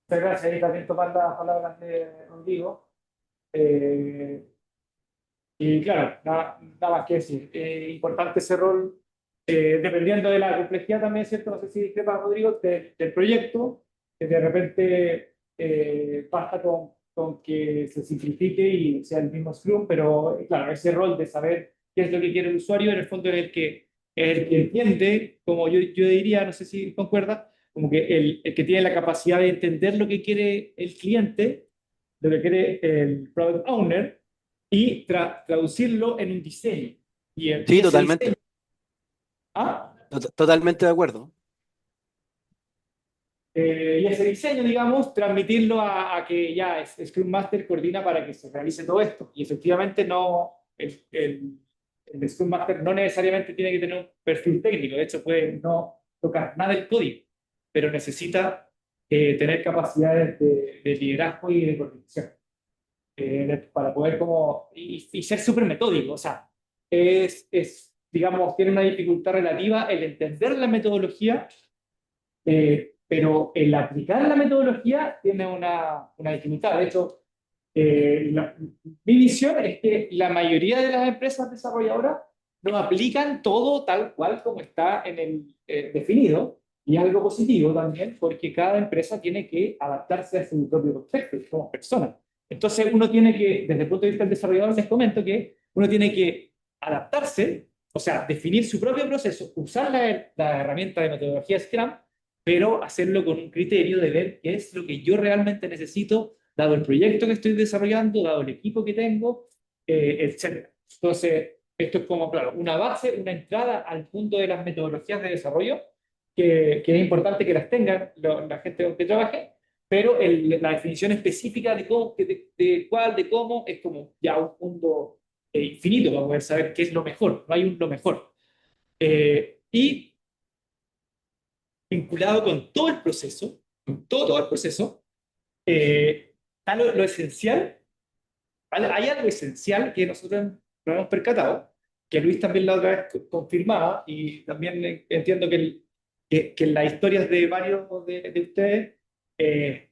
Muchas gracias. Y también tomar las palabras de Rodrigo. Eh, y claro, nada más que decir. Importante ese rol, dependiendo de la complejidad también, ¿cierto? No sé si discrepa Rodrigo, del proyecto, que de repente basta con que se simplifique y sea el mismo Scrum, pero claro, ese rol de saber qué es lo que quiere el usuario, en el fondo es el que entiende, como yo diría, no sé si concuerda, como que el que tiene la capacidad de entender lo que quiere el cliente, lo que quiere el product owner, y traducirlo en un diseño. Y Sí, ese diseño, totalmente, ¿ah? totalmente de acuerdo. Y ese diseño, digamos, transmitirlo a que ya Scrum Master coordina para que se realice todo esto. Y efectivamente no, el Scrum Master no necesariamente tiene que tener un perfil técnico, de hecho puede no tocar nada del código, pero necesita tener capacidades de liderazgo y de coordinación para poder como, y ser súper metódico, o sea, digamos, tiene una dificultad relativa el entender la metodología, pero el aplicar la metodología tiene una dificultad. De hecho, mi visión es que la mayoría de las empresas desarrolladoras no aplican todo tal cual como está en el definido, y algo positivo también, porque cada empresa tiene que adaptarse a su propio contexto como persona. Entonces uno tiene que, desde el punto de vista del desarrollador, les comento que uno tiene que adaptarse, o sea, definir su propio proceso, usar la herramienta de metodología Scrum, pero hacerlo con un criterio de ver qué es lo que yo realmente necesito, dado el proyecto que estoy desarrollando, dado el equipo que tengo, etc. Entonces, esto es como, claro, una base, una entrada al mundo de las metodologías de desarrollo, que es importante que las tengan la gente con que trabaje, pero la definición específica de cómo, de cuál, de cómo, es como ya un mundo infinito para poder saber qué es lo mejor, no hay un lo mejor. Y vinculado con todo el proceso, con todo el proceso, está lo esencial. Hay algo esencial que nosotros nos hemos percatado, que Luis también la otra vez confirmaba, y también entiendo que en las historias de varios de ustedes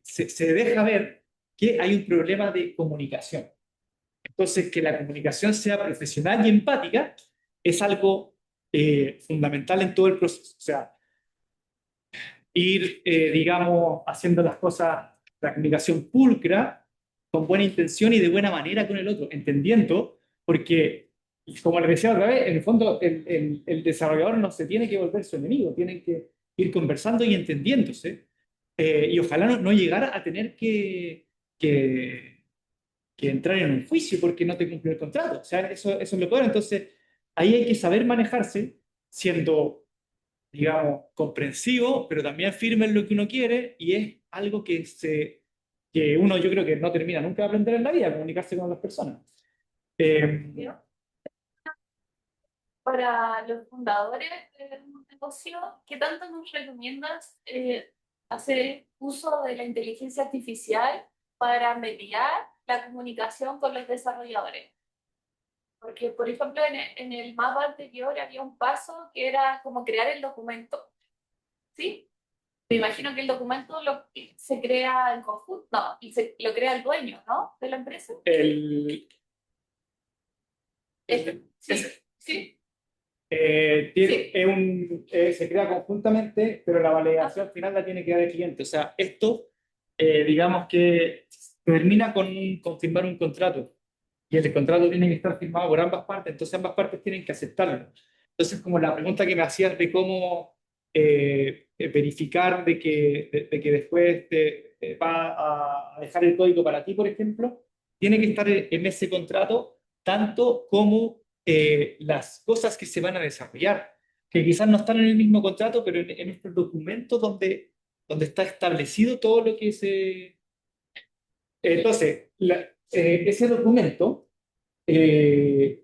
se deja ver que hay un problema de comunicación. Entonces, que la comunicación sea profesional y empática es algo fundamental en todo el proceso. O sea, ir, digamos, haciendo las cosas, la comunicación pulcra, con buena intención y de buena manera con el otro, entendiendo, porque, como les decía otra vez, en el fondo el desarrollador no se tiene que volver su enemigo, tienen que ir conversando y entendiéndose, y ojalá no llegara a tener que entrar en un juicio porque no te cumplió el contrato. O sea, eso es lo peor. Entonces, ahí hay que saber manejarse siendo, digamos, comprensivo, pero también firme en lo que uno quiere, y es algo que uno yo creo que no termina nunca de aprender en la vida, comunicarse con las personas. Para los fundadores de un negocio, ¿qué tanto nos recomiendas hacer uso de la inteligencia artificial para mediar la comunicación con los desarrolladores? Porque, por ejemplo, en el mapa anterior había un paso que era como crear el documento, ¿sí? Me imagino que el documento se crea en conjunto, no, y lo crea el dueño, ¿no? De la empresa. Sí, sí. Sí. Se crea conjuntamente, pero la validación final la tiene que dar el cliente. O sea, esto, digamos que termina con confirmar un contrato, y el contrato tiene que estar firmado por ambas partes, entonces ambas partes tienen que aceptarlo. Entonces, como la pregunta que me hacías de cómo verificar de que después te va a dejar el código para ti, por ejemplo, tiene que estar en ese contrato, tanto como las cosas que se van a desarrollar, que quizás no están en el mismo contrato, pero en estos documentos donde está establecido todo lo que se... Entonces, ese documento, eh,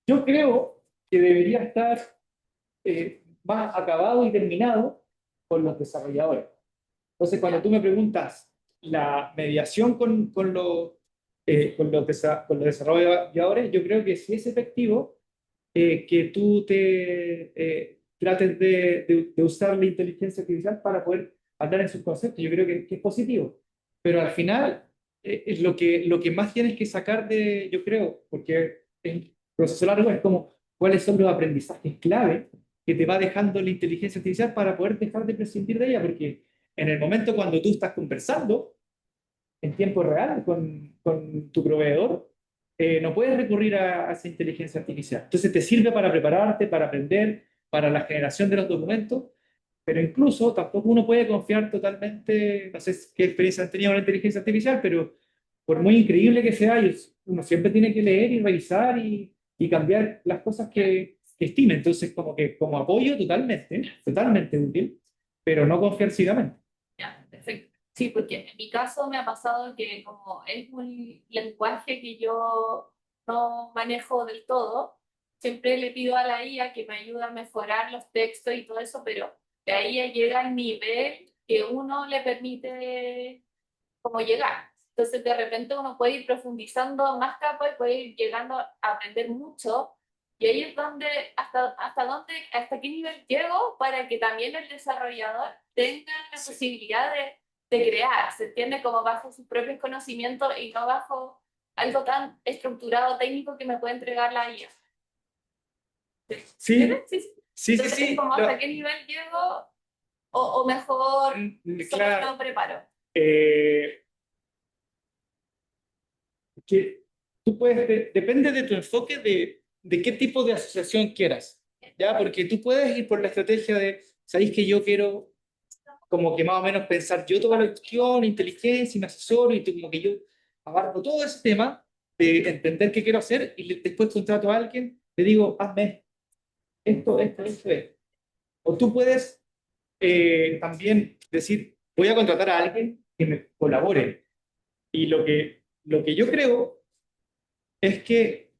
yo creo que debería estar más acabado y terminado con los desarrolladores. Entonces, cuando tú me preguntas la mediación con los desarrolladores, yo creo que sí es efectivo que tú trates de usar la inteligencia artificial para poder hablar en sus conceptos. Yo creo que es positivo. Pero al final, es lo que más tienes que sacar yo creo, porque el proceso largo es como cuáles son los aprendizajes clave que te va dejando la inteligencia artificial para poder dejar de prescindir de ella, porque en el momento cuando tú estás conversando en tiempo real con tu proveedor, no puedes recurrir a esa inteligencia artificial. Entonces te sirve para prepararte, para aprender, para la generación de los documentos, pero incluso tampoco uno puede confiar totalmente, no sé qué experiencia han tenido con la inteligencia artificial, pero por muy increíble que sea, uno siempre tiene que leer y revisar y cambiar las cosas que estime. Entonces, como que como apoyo totalmente útil, pero no confiar ciegamente. Ya, perfecto. Sí, porque en mi caso me ha pasado que como es un lenguaje que yo no manejo del todo, siempre le pido a la IA que me ayude a mejorar los textos y todo eso, pero de ahí ya llega al nivel que uno le permite como llegar. Entonces de repente uno puede ir profundizando más capas y puede ir llegando a aprender mucho. Y ahí es donde, hasta qué nivel llego para que también el desarrollador tenga la posibilidad de crear, se entiende como bajo sus propios conocimientos y no bajo algo tan estructurado técnico que me puede entregar la IA. Sí, ¿Entiendes? Sí, sí. sí, sí, Entonces sí. es como hasta qué nivel llego o mejor solo Claro. lo preparo. Que tú puedes, depende de tu enfoque de qué tipo de asociación quieras, ¿ya? Porque tú puedes ir por la estrategia de, ¿sabéis que yo quiero como que más o menos pensar yo toda la cuestión, inteligencia y me asesoro y tú como que yo abarco todo ese tema de entender qué quiero hacer y después contrato a alguien, le digo, hazme esto. O tú puedes también decir, voy a contratar a alguien que me colabore. Y lo que yo creo es que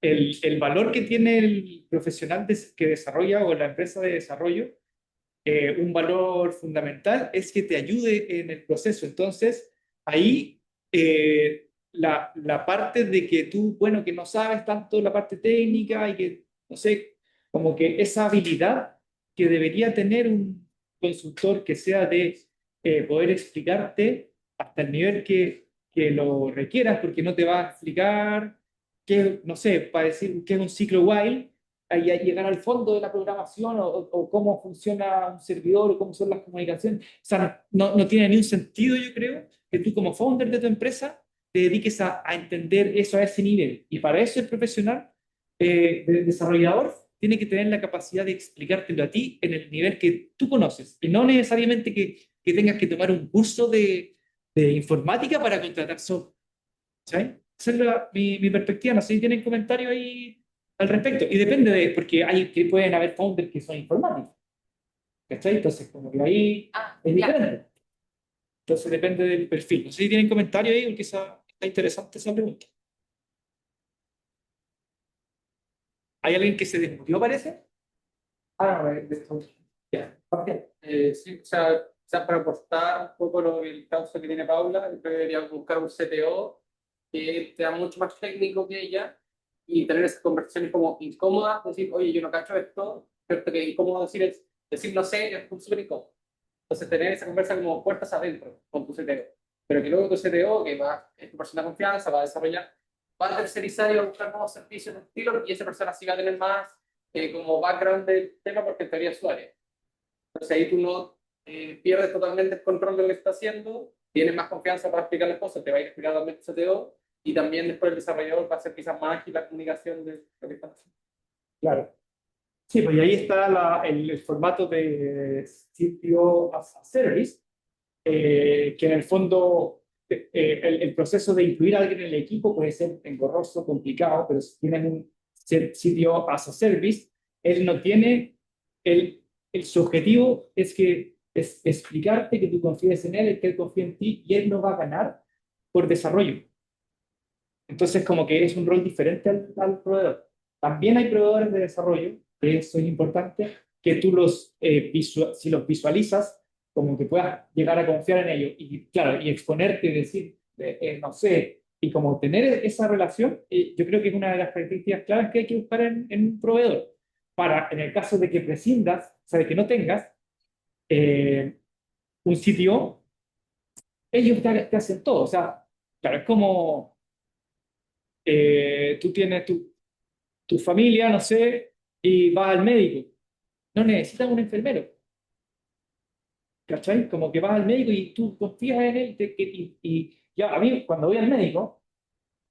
el valor que tiene el profesional que desarrolla o la empresa de desarrollo, un valor fundamental es que te ayude en el proceso. Entonces, ahí la parte de que tú, bueno, que no sabes tanto la parte técnica y que, no sé, como que esa habilidad que debería tener un consultor que sea de poder explicarte hasta el nivel que lo requieras, porque no te va a explicar que, no sé, para decir que es un ciclo while y a llegar al fondo de la programación o cómo funciona un servidor o cómo son las comunicaciones. O sea, no tiene ni un sentido, yo creo, que tú como founder de tu empresa te dediques a entender eso a ese nivel. Y para eso el profesional de desarrollador tiene que tener la capacidad de explicártelo a ti en el nivel que tú conoces. Y no necesariamente que tengas que tomar un curso de informática para contratar software. ¿Sabes? Esa es mi perspectiva. No sé si tienen comentarios ahí al respecto. Y depende porque que pueden haber founders que son informáticos. ¿Cachai? Entonces, como que ahí Ah, es ya. diferente. Entonces, depende del perfil. No sé si tienen comentarios ahí porque está interesante esa pregunta. ¿Hay alguien que se desmutió, parece? Ah, no, de esto. Ya. Sí, o sea, para aportar un poco el caso que tiene Paula, yo creo que debería buscar un CTO que sea mucho más técnico que ella y tener esas conversaciones como incómodas, decir, oye, yo no cacho esto, cierto que incómodo decir no sé, es súper incómodo. Entonces, tener esa conversa como puertas adentro con tu CTO. Pero que luego tu CTO, que es tu persona de confianza, va a desarrollar, va a tercerizar y va a buscar nuevos servicios de estilo y esa persona sí va a tener más como background del tema porque en teoría es su área. Entonces ahí tú no pierdes totalmente el control de lo que está haciendo, tienes más confianza para explicar las cosas, te va a ir explicando también tu CTO y también después el desarrollador va a hacer quizás más ágil la comunicación de lo que está haciendo. Claro. Sí, pues y ahí está el formato de sitio as a service, que en el fondo el proceso de incluir a alguien en el equipo puede ser engorroso, complicado, pero si tienen un sitio as a service, él no tiene, su objetivo es explicarte que tú confíes en él, que él confíe en ti y él no va a ganar por desarrollo. Entonces, como que es un rol diferente al proveedor. También hay proveedores de desarrollo, que eso es importante, que tú si los visualizas, como que puedas llegar a confiar en ellos. Y claro, y exponerte y decir, no sé, y como tener esa relación, yo creo que es una de las características claves que hay que buscar en un proveedor. Para, en el caso de que prescindas, o sea, de que no tengas eh, un sitio, ellos te hacen todo. O sea, claro, es como tú tienes tu familia, no sé, y vas al médico. No necesitas un enfermero, ¿cachai? Como que vas al médico y tú confías en él y ya, a mí cuando voy al médico,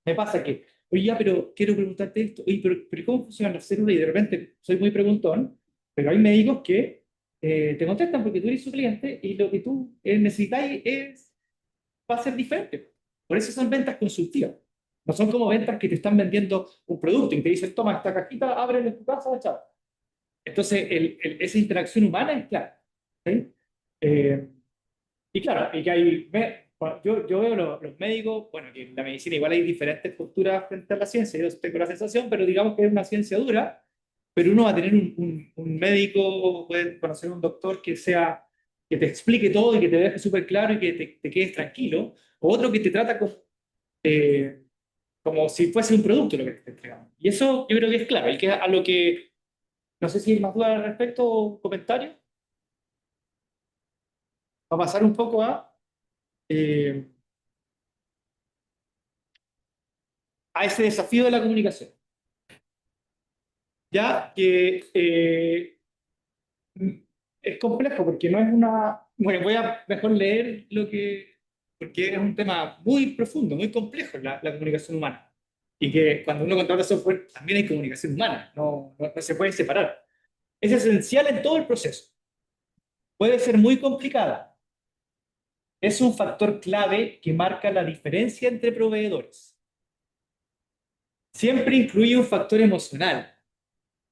Me pasa que, oye, ya, pero quiero preguntarte esto, oye, pero ¿cómo funcionan las células? Y de repente soy muy preguntón, pero hay médicos que te contestan porque tú eres su cliente y lo que tú necesitáis va a ser diferente. Por eso son ventas consultivas. No son como ventas que te están vendiendo un producto y te dicen, toma esta cajita, ábrela en tu casa, chao. Entonces, esa interacción humana es clara. ¿Sí? Eh, y claro, y que hay, yo veo los médicos, bueno, que en la medicina igual hay diferentes posturas frente a la ciencia, yo tengo la sensación, pero digamos que es una ciencia dura, pero uno va a tener un médico, puede conocer un doctor que sea, que te explique todo y que te deje súper claro y que te quedes tranquilo, o otro que te trata como si fuese un producto lo que te está entregando. Y eso yo creo que es claro, y que a lo que, no sé si hay más dudas al respecto o comentarios, va a pasar un poco eh, a ese desafío de la comunicación. Ya que es complejo porque no es una... Bueno, voy a mejor leer lo que... porque es un tema muy profundo, muy complejo la comunicación humana. Y que cuando uno contrata software también hay comunicación humana, no se puede separar. Es esencial en todo el proceso. Puede ser muy complicada. Es un factor clave que marca la diferencia entre proveedores. Siempre incluye un factor emocional.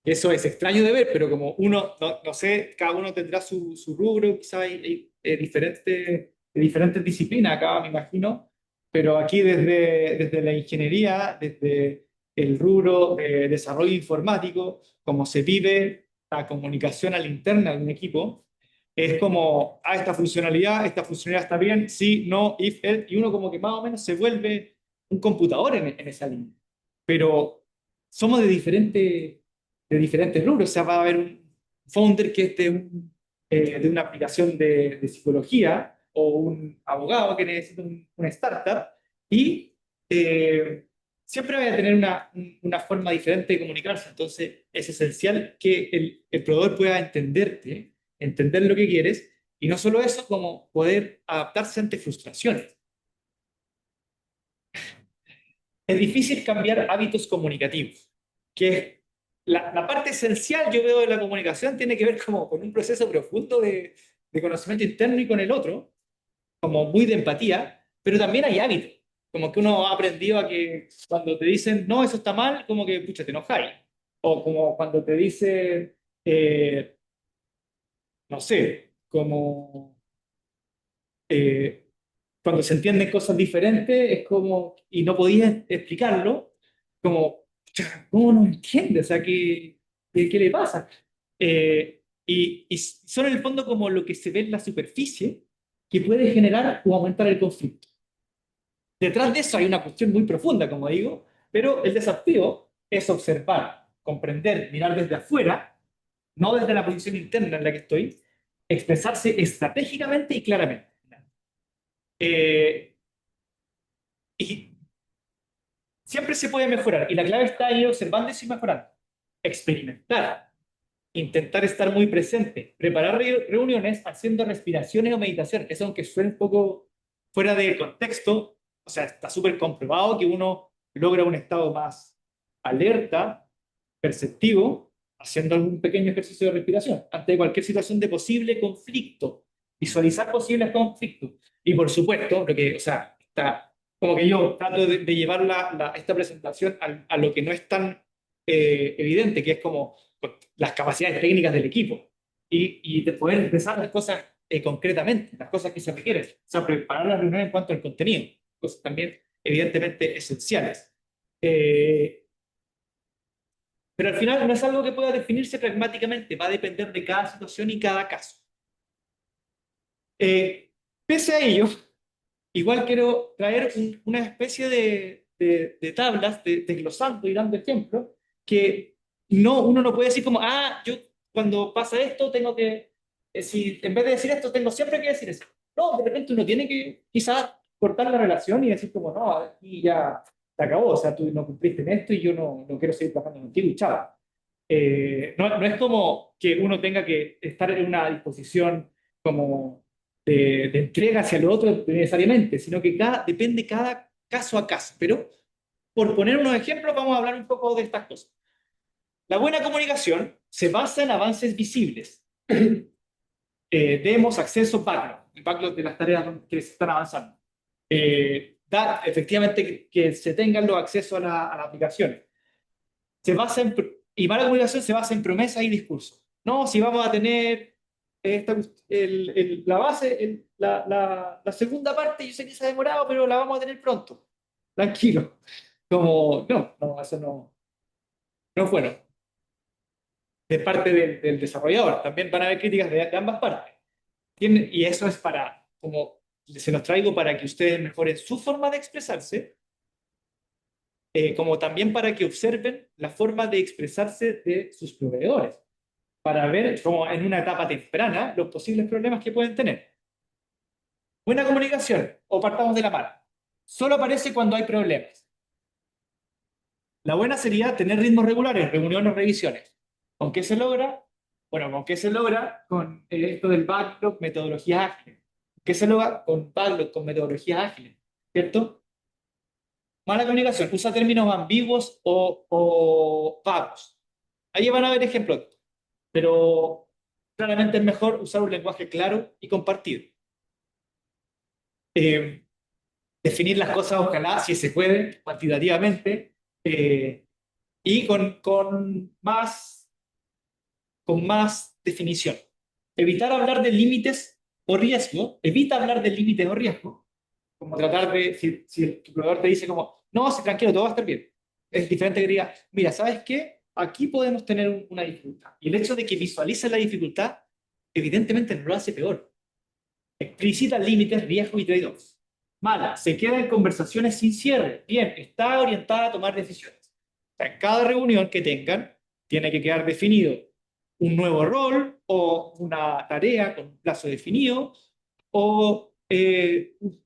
Eso es extraño de ver, pero como uno, no sé, cada uno tendrá su rubro, quizá hay diferentes disciplinas acá, me imagino, pero aquí desde la ingeniería, desde el rubro de desarrollo informático, como se vive la comunicación a la interna de un equipo, es como, esta funcionalidad está bien, sí, no, if, else, y uno como que más o menos se vuelve un computador en esa línea. Pero somos de diferentes rubros. O sea, va a haber un founder que es de una aplicación de psicología o un abogado que necesita una startup y siempre va a tener una forma diferente de comunicarse. Entonces, es esencial que el proveedor pueda entenderte, entender lo que quieres y no solo eso, como poder adaptarse ante frustraciones. Es difícil cambiar hábitos comunicativos, que es la parte esencial, yo veo, de la comunicación tiene que ver como con un proceso profundo de conocimiento interno y con el otro, como muy de empatía, pero también hay hábitos, como que uno ha aprendido a que cuando te dicen, no, eso está mal, como que, pucha, te enojáis. O como cuando te dicen, no sé, como eh, cuando se entienden cosas diferentes, es como, y no podías explicarlo, como, "Cha, ¿cómo no entiende? O sea, ¿qué le pasa? Y son en el fondo como lo que se ve en la superficie que puede generar o aumentar el conflicto. Detrás de eso hay una cuestión muy profunda, como digo, pero el desafío es observar, comprender, mirar desde afuera, no desde la posición interna en la que estoy, expresarse estratégicamente y claramente. Eh, y siempre se puede mejorar. Y la clave está ahí observando y sin mejorar. Experimentar. Intentar estar muy presente. Preparar reuniones haciendo respiraciones o meditación. Eso, aunque suene un poco fuera de contexto, o sea, está súper comprobado que uno logra un estado más alerta, perceptivo, haciendo algún pequeño ejercicio de respiración ante cualquier situación de posible conflicto. Visualizar posibles conflictos. Y por supuesto, lo que, o sea, está como que yo trato de llevar esta presentación a lo que no es tan evidente, que es como las capacidades técnicas del equipo y de poder expresar las cosas concretamente, las cosas que se requieren. O sea, preparar la reunión en cuanto al contenido, cosas también evidentemente esenciales. Pero al final no es algo que pueda definirse pragmáticamente, va a depender de cada situación y cada caso. Pese a ello, igual quiero traer una especie de tablas, desglosando y dando ejemplos, que uno no puede decir como, yo cuando pasa esto tengo que, si en vez de decir esto tengo siempre que decir eso. No, de repente uno tiene que quizás cortar la relación y decir como, no, aquí ya se acabó, o sea, tú no cumpliste en esto y yo no quiero seguir trabajando contigo y chao. No es como que uno tenga que estar en una disposición como de entrega hacia lo otro necesariamente, sino que depende cada caso a caso. Pero por poner unos ejemplos, vamos a hablar un poco de estas cosas. La buena comunicación se basa en avances visibles. Demos acceso backlog, el backlog de las tareas que se están avanzando. Dar efectivamente que se tengan los accesos a la aplicación. Se basa en, y mala comunicación se basa en promesas y discursos. No, si vamos a tener la base, la segunda parte, yo sé que se ha demorado, pero la vamos a tener pronto. Tranquilo. Como, no, eso no es bueno. De parte del desarrollador. También van a haber críticas de ambas partes. Y eso es para, como se los traigo para que ustedes mejoren su forma de expresarse, como también para que observen la forma de expresarse de sus proveedores, para ver, como en una etapa temprana, los posibles problemas que pueden tener. Buena comunicación, o partamos de la mala, solo aparece cuando hay problemas. La buena sería tener ritmos regulares, reuniones, revisiones. ¿Con qué se logra? Bueno, ¿con qué se logra? Con esto del backlog, metodologías ágiles. ¿Qué se logra? Con backlog, con metodologías ágiles, ¿cierto? Mala comunicación, usa términos ambiguos o vagos. Ahí van a ver ejemplos, pero claramente es mejor usar un lenguaje claro y compartido. Definir las cosas, ojalá, si se puede, cuantitativamente, y con más definición. Evitar hablar de límites o riesgo, evita hablar de límites o riesgo, como tratar de, si tu proveedor te dice como, no, sí, tranquilo, todo va a estar bien. Es diferente que diga, mira, ¿sabes qué? Aquí podemos tener una dificultad. Y el hecho de que visualice la dificultad, evidentemente no lo hace peor. Explicita límites, riesgos y trade-offs. Mala, se queda en conversaciones sin cierre. Bien, está orientada a tomar decisiones. O sea, en cada reunión que tengan, tiene que quedar definido un nuevo rol o una tarea con un plazo definido o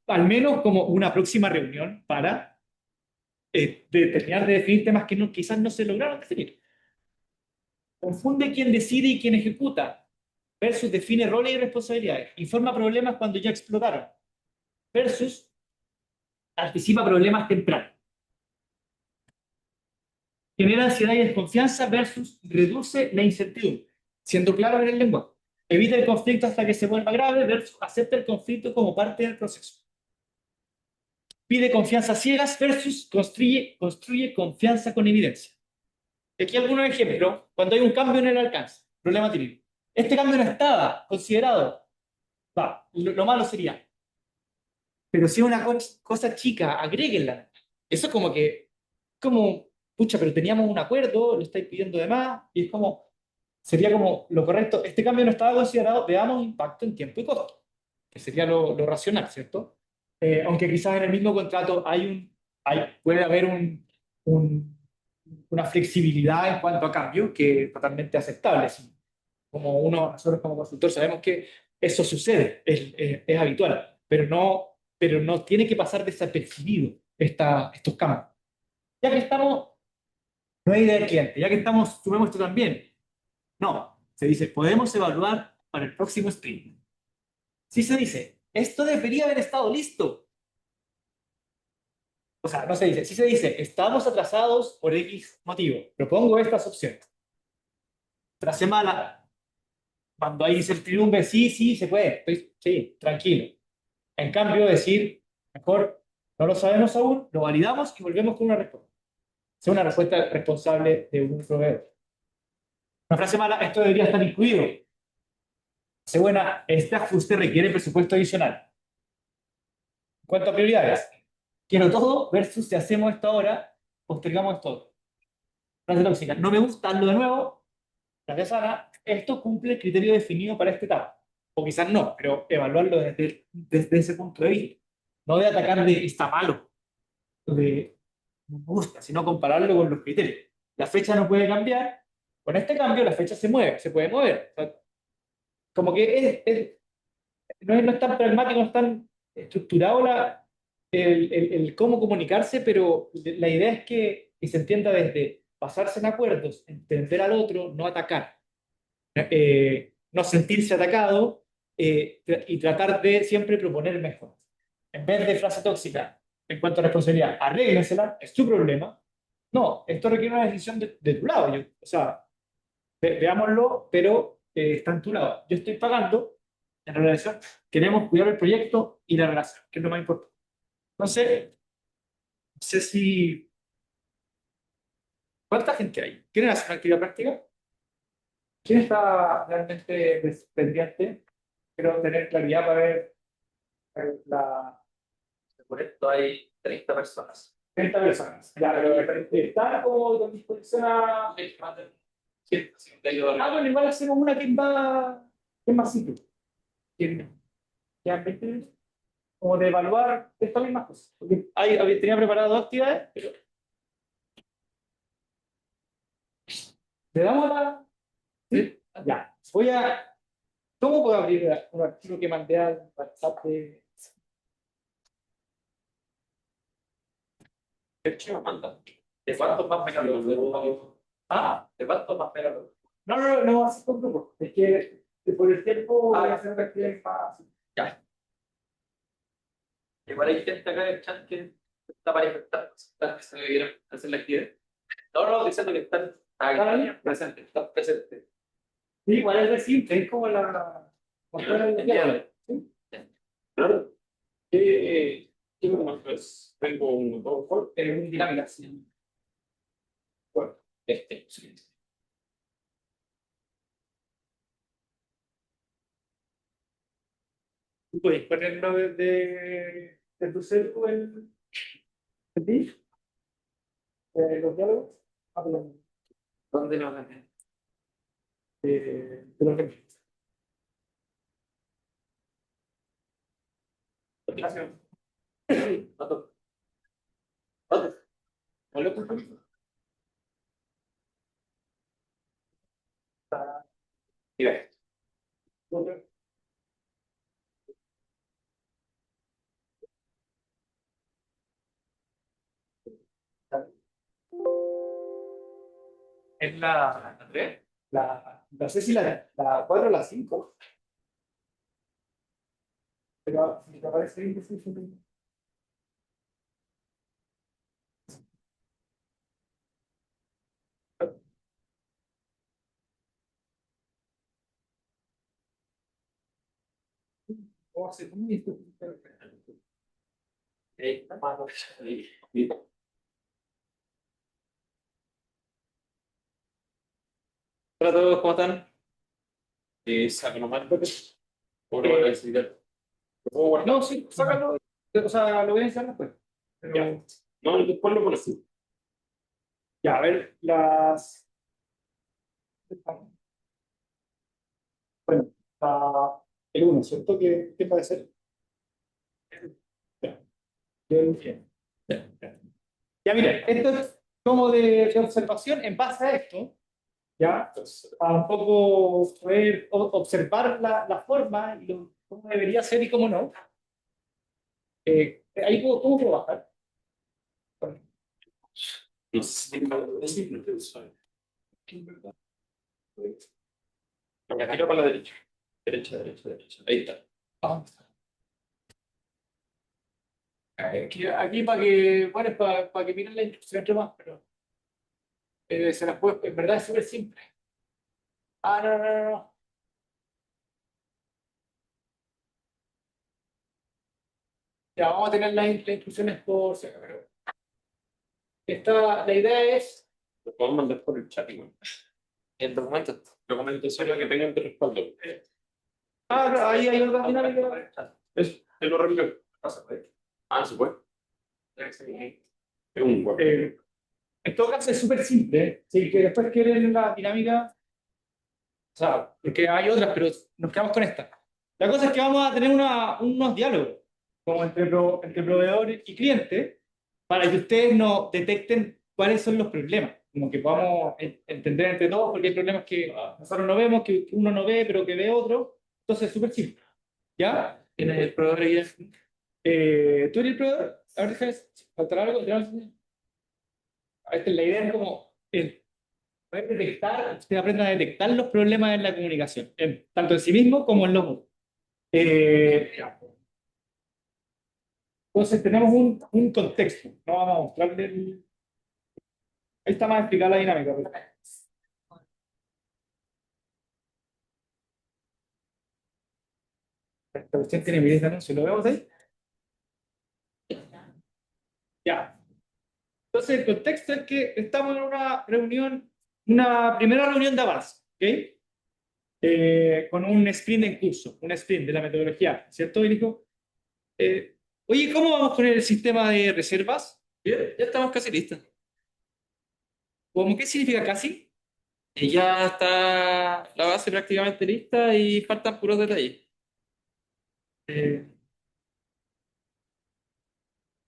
al menos como una próxima reunión para terminar de definir temas que quizás no se lograron definir. Confunde quién decide y quién ejecuta versus define roles y responsabilidades. Informa problemas cuando ya explotaron versus anticipa problemas tempranos. Genera ansiedad y desconfianza versus reduce la incertidumbre, siendo claro en el lenguaje. Evita el conflicto hasta que se vuelva grave versus acepta el conflicto como parte del proceso. Pide confianza ciegas versus construye confianza con evidencia. Aquí algunos ejemplos, cuando hay un cambio en el alcance, problema típico. Este cambio no estaba considerado. Lo malo sería, pero si es una cosa chica, agréguenla. Eso es como, pucha, pero teníamos un acuerdo, lo estáis pidiendo de más, y es como, sería como lo correcto, este cambio no estaba considerado, veamos impacto en tiempo y costo, que sería lo racional, ¿cierto? Aunque quizás en el mismo contrato puede haber una flexibilidad en cuanto a cambio que es totalmente aceptable. ¿Sí? Nosotros como consultor sabemos que eso sucede, es habitual, pero no tiene que pasar desapercibido estos cambios. Ya que estamos, no hay idea del cliente, ya que estamos, sumemos esto también. No, se dice, podemos evaluar para el próximo sprint. Si se dice, esto debería haber estado listo. O sea, no se dice, si se dice, estamos atrasados por X motivo, propongo estas opciones. Frase mala, cuando hay incertidumbre, sí, se puede, sí, tranquilo. En cambio, decir, mejor, no lo sabemos aún, lo validamos y volvemos con una respuesta. Sea una respuesta responsable de un proveedor. Una frase mala, esto debería estar incluido. Frase buena, este ajuste requiere presupuesto adicional. En cuanto a prioridades, quiero todo versus si hacemos esto ahora, postergamos esto. Frase tóxica, no me gusta, hazlo de nuevo. Frase sana, esto cumple el criterio definido para esta etapa. O quizás no, pero evaluarlo desde ese punto de vista. No de atacar de está malo, de no me gusta, sino compararlo con los criterios. La fecha no puede cambiar. Con este cambio, la fecha se puede mover. O sea, como que no es tan pragmático, no es tan estructurado el cómo comunicarse, pero la idea es que se entienda desde basarse en acuerdos, entender al otro, no atacar, no sentirse atacado y tratar de siempre proponer mejor. En vez de frase tóxica, en cuanto a responsabilidad, arréglensela, es tu problema. No, esto requiere una decisión de tu lado. O sea, veámoslo, pero está en tu lado. Yo estoy pagando en la relación, queremos cuidar el proyecto y la relación, que es lo más importante. Entonces, no sé si... ¿Cuánta gente hay? ¿Quieren hacer una actividad práctica? ¿Quién está realmente pendiente? Quiero tener claridad para ver la... Por esto hay 30 personas. 30 personas. Ya, pero está como con disposición a... Bueno, igual hacemos una que es más simple. Que a veces, como de evaluar estas mismas cosas. Porque tenía preparado 2 actividades, pero... ¿Le damos la...? ¿Sí? Ya. ¿Cómo puedo abrir un archivo que mandé al WhatsApp de... ¿Qué archivo manda? ¿De cuántos más megabytes? Ah, ¿De cuántos más megabytes? no, así con grupo. Es que por el tiempo voy a hacer una actividad más... Ya. Igual hay gente acá en el chat que está manifestando que se debieron hacer la actividad. No, diciendo que están presentes, están presentes. Sí, igual es de simple, es como la... ¿Sí? Claro. ¿Qué es? Tengo un poco dinámica, sí. Bueno, sí. ¿Tú puedes ponerlo de tu celu el link? Los diálogos? Perdón. ¿Dónde lo gané? De los registros. Gracias. ¿Dónde? ¿Dónde? Hola, por favor. Y ve. Es la 3, no sé si la 4 o la 5, pero si te parece bien que sí, sí. ¿Cómo se come esto? Hola a todos, ¿cómo están? Saco nomás. ¿Cómo lo van a necesitar? No, sí, sácalo. O sea, lo voy a enseñar después. Ya. No, después lo pones. Ya, a ver, las. Bueno, el 1, ¿cierto? ¿Qué puede ser? Ya, bien. Ya, mira, esto es como de observación en base a esto, ¿ya? A un poco poder observar la forma y cómo debería ser y cómo no. Ahí ¿cómo puedo bajar? No sé tiro para la derecha. Derecha. Ahí está. Ah. Aquí para que, bueno, para que miren la instrucción entre más, pero se las puede, en verdad es súper simple. No. Ya, vamos a tener las instrucciones por... pero la idea es... Lo podemos mandar por el chat igual. El documento. Documento serio que tengan de respaldo. Claro, ahí hay otra dinámica. Te lo reenvío. Ah, ¿se puede? Es un Word. En todo caso es súper simple. Si que después quieren la dinámica, o sea, porque hay otras, pero nos quedamos con esta. La cosa es que vamos a tener unos diálogos, como entre proveedor y cliente, para que ustedes nos detecten cuáles son los problemas. Como que podamos entender entre todos, porque hay problemas que nosotros no vemos, que uno no ve, pero que ve otro. Entonces es súper simple. ¿Ya? ¿Quién es el proveedor ahí? ¿Tú eres el proveedor? A ver, déjame, ¿faltará algo? La idea es como poder detectar, ustedes aprendan a detectar los problemas en la comunicación, tanto en sí mismo como en los otros. Entonces tenemos un contexto. No vamos a mostrarle Ahí está más explicada la dinámica. Esta cuestión tiene miles de anuncios. ¿Lo vemos ahí? Ya. Entonces, el contexto es que estamos en una reunión, una primera reunión de avance, ¿ok? Con un sprint en curso, un sprint de la metodología, ¿cierto? Y dijo, oye, ¿cómo vamos con el sistema de reservas? Bien, ya estamos casi listos. ¿Cómo qué significa casi? Y ya está la base prácticamente lista y faltan puros detalles. Eh,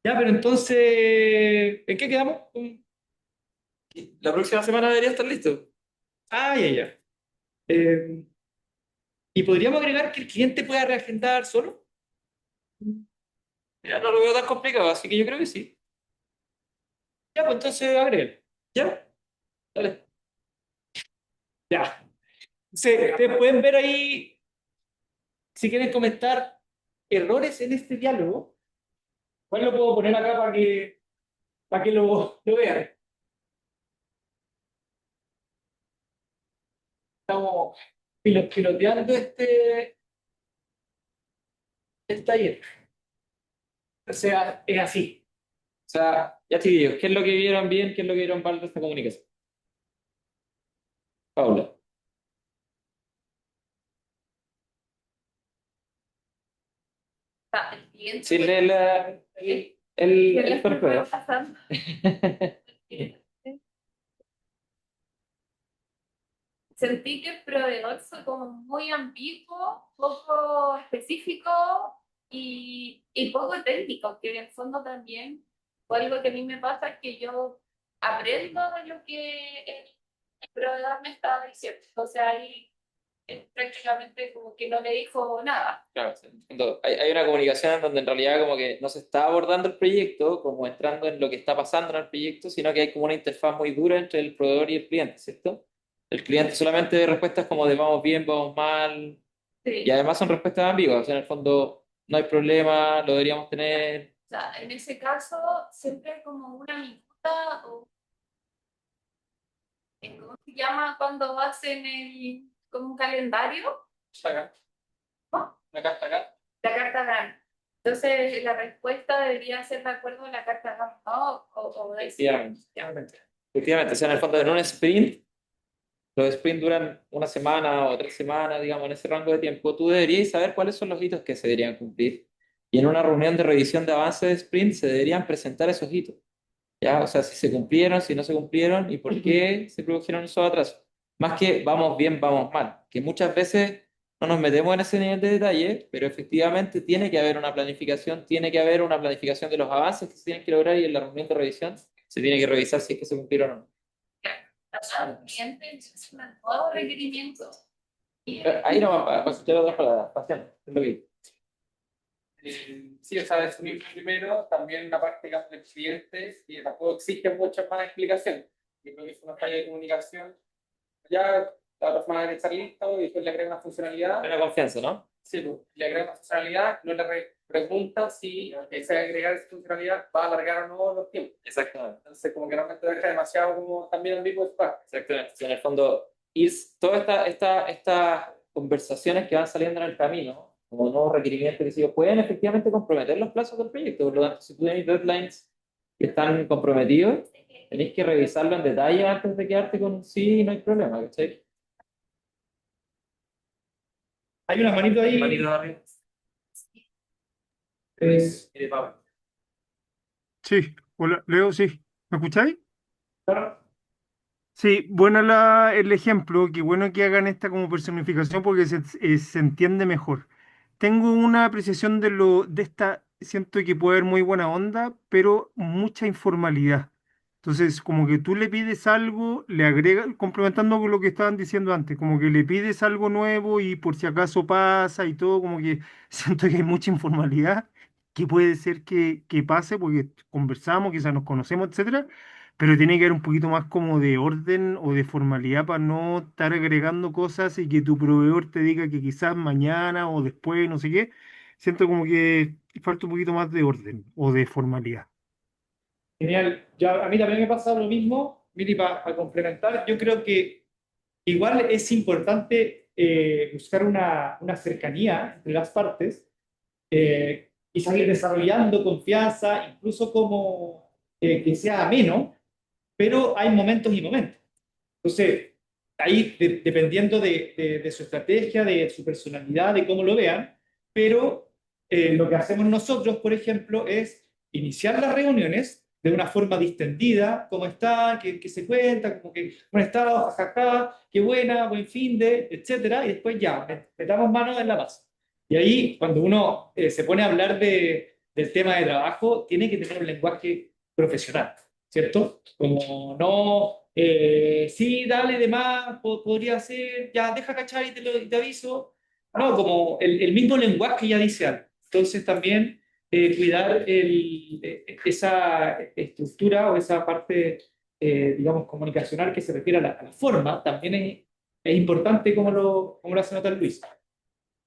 ya, pero entonces, ¿en qué quedamos? La próxima semana debería estar listo. Ah, ya, ya. Eh, ¿Y podríamos agregar que el cliente pueda reagendar solo? Ya no lo veo tan complicado, así que yo creo que sí. Ya, pues entonces agreguen. ¿Ya? Dale. Ya. Ustedes pueden ver ahí, si quieren comentar errores en este diálogo. ¿Cuál lo puedo poner acá para que lo vean? Estamos piloteando el taller. O sea, es así. O sea, ya te digo, ¿qué es lo que vieron bien? ¿Qué es lo que vieron mal de esta comunicación? Paula. Sea, el cliente Sí, puede- lee ¿Qué el les puede perfil. pasar? Sentí que el proveedor fue como muy ambiguo, poco específico y poco técnico, que en el fondo también fue algo que a mí me pasa, es que yo aprendo de lo que el proveedor me estaba diciendo. O sea, ahí prácticamente como que no me dijo nada. Claro, sí, entiendo. Hay una comunicación donde en realidad como que no se está abordando el proyecto, como entrando en lo que está pasando en el proyecto, sino que hay como una interfaz muy dura entre el proveedor y el cliente, ¿cierto? El cliente solamente de respuestas como de vamos bien, vamos mal, y Sí. además son respuestas ambiguas, o sea, en el fondo no hay problema, lo deberíamos tener. O sea, en ese caso, siempre hay como una minuta o ¿cómo se llama cuando hacen como un calendario? Acá, ¿No? una carta acá. La carta GAN. Entonces, la respuesta debería ser de acuerdo a la carta GAN, ¿no? O decir, Efectivamente. Efectivamente, o sea, en el fondo en un sprint, los sprints duran una semana o 3 semanas, digamos, en ese rango de tiempo, tú deberías saber cuáles son los hitos que se deberían cumplir. Y en una reunión de revisión de avance de sprint se deberían presentar esos hitos. ¿Ya? O sea, si se cumplieron, si no se cumplieron y por qué se produjeron esos atrasos. Más que vamos bien, vamos mal, que muchas veces no nos metemos en ese nivel de detalle, pero efectivamente tiene que haber una planificación, tiene que haber una planificación de los avances que se tienen que lograr y en la reunión de revisión se tiene que revisar si es que se cumplieron o no. el cliente es un nuevo requerimiento. Y, Ahí no va para consultar otras palabras, Bastián, es lo que- Sí, o sea, definir primero también la parte digamos, del cliente y tampoco exige mucha más explicación. Yo creo que es una falla de comunicación. Ya la otra semana debe estar listo y después le agrega una funcionalidad. Buena confianza, ¿no? Sí, pues, le agrega una funcionalidad, no le pregunta si ese agregar esa funcionalidad va a alargar o no los tiempos. Exactamente. Entonces, como que realmente deja demasiado como también ambiguo esa parte. Exactamente. O sea, en el fondo, ir todas estas conversaciones que van saliendo en el camino, como nuevos requerimientos que se pueden efectivamente comprometer los plazos del proyecto. Por lo tanto, si tú tienes deadlines que están comprometidos, tenéis que revisarlo en detalle antes de quedarte con un sí y no hay problema, ¿cachai? Hay unas manitos ahí. Manito de arriba. Y de Pablo. Sí, hola, Leo, sí. ¿Me escucháis? Claro. Sí, bueno el ejemplo, qué bueno que hagan esta como personificación porque se entiende mejor. Tengo una apreciación de esta, siento que puede haber muy buena onda, pero mucha informalidad. Entonces, como que tú le pides algo, le agregas, complementando con lo que estaban diciendo antes, como que le pides algo nuevo y por si acaso pasa y todo, como que siento que hay mucha informalidad, que puede ser que pase porque conversamos, quizás nos conocemos, etcétera, pero tiene que haber un poquito más como de orden o de formalidad para no estar agregando cosas y que tu proveedor te diga que quizás mañana o después, no sé qué, siento como que falta un poquito más de orden o de formalidad. Genial. Ya, a mí también me pasa lo mismo. Miri, para complementar, yo creo que igual es importante buscar una cercanía entre las partes y seguir desarrollando confianza, incluso como que sea ameno, pero hay momentos y momentos. Entonces, ahí dependiendo de su estrategia, de su personalidad, de cómo lo vean, pero lo que hacemos nosotros, por ejemplo, es iniciar las reuniones de una forma distendida, cómo está, qué se cuenta, como que buen estado, jajaja, qué buena, buen fin de, etcétera, y después ya, metamos manos en la base. Y ahí, cuando uno se pone a hablar del tema de trabajo, tiene que tener un lenguaje profesional, ¿cierto? Como no, sí, dale de más, podría ser, ya, deja cachar y te aviso. No, como el mismo lenguaje ya dice algo. Entonces también cuidar esa estructura o esa parte, digamos, comunicacional que se refiere a la forma, también es importante como lo hace notar Luis.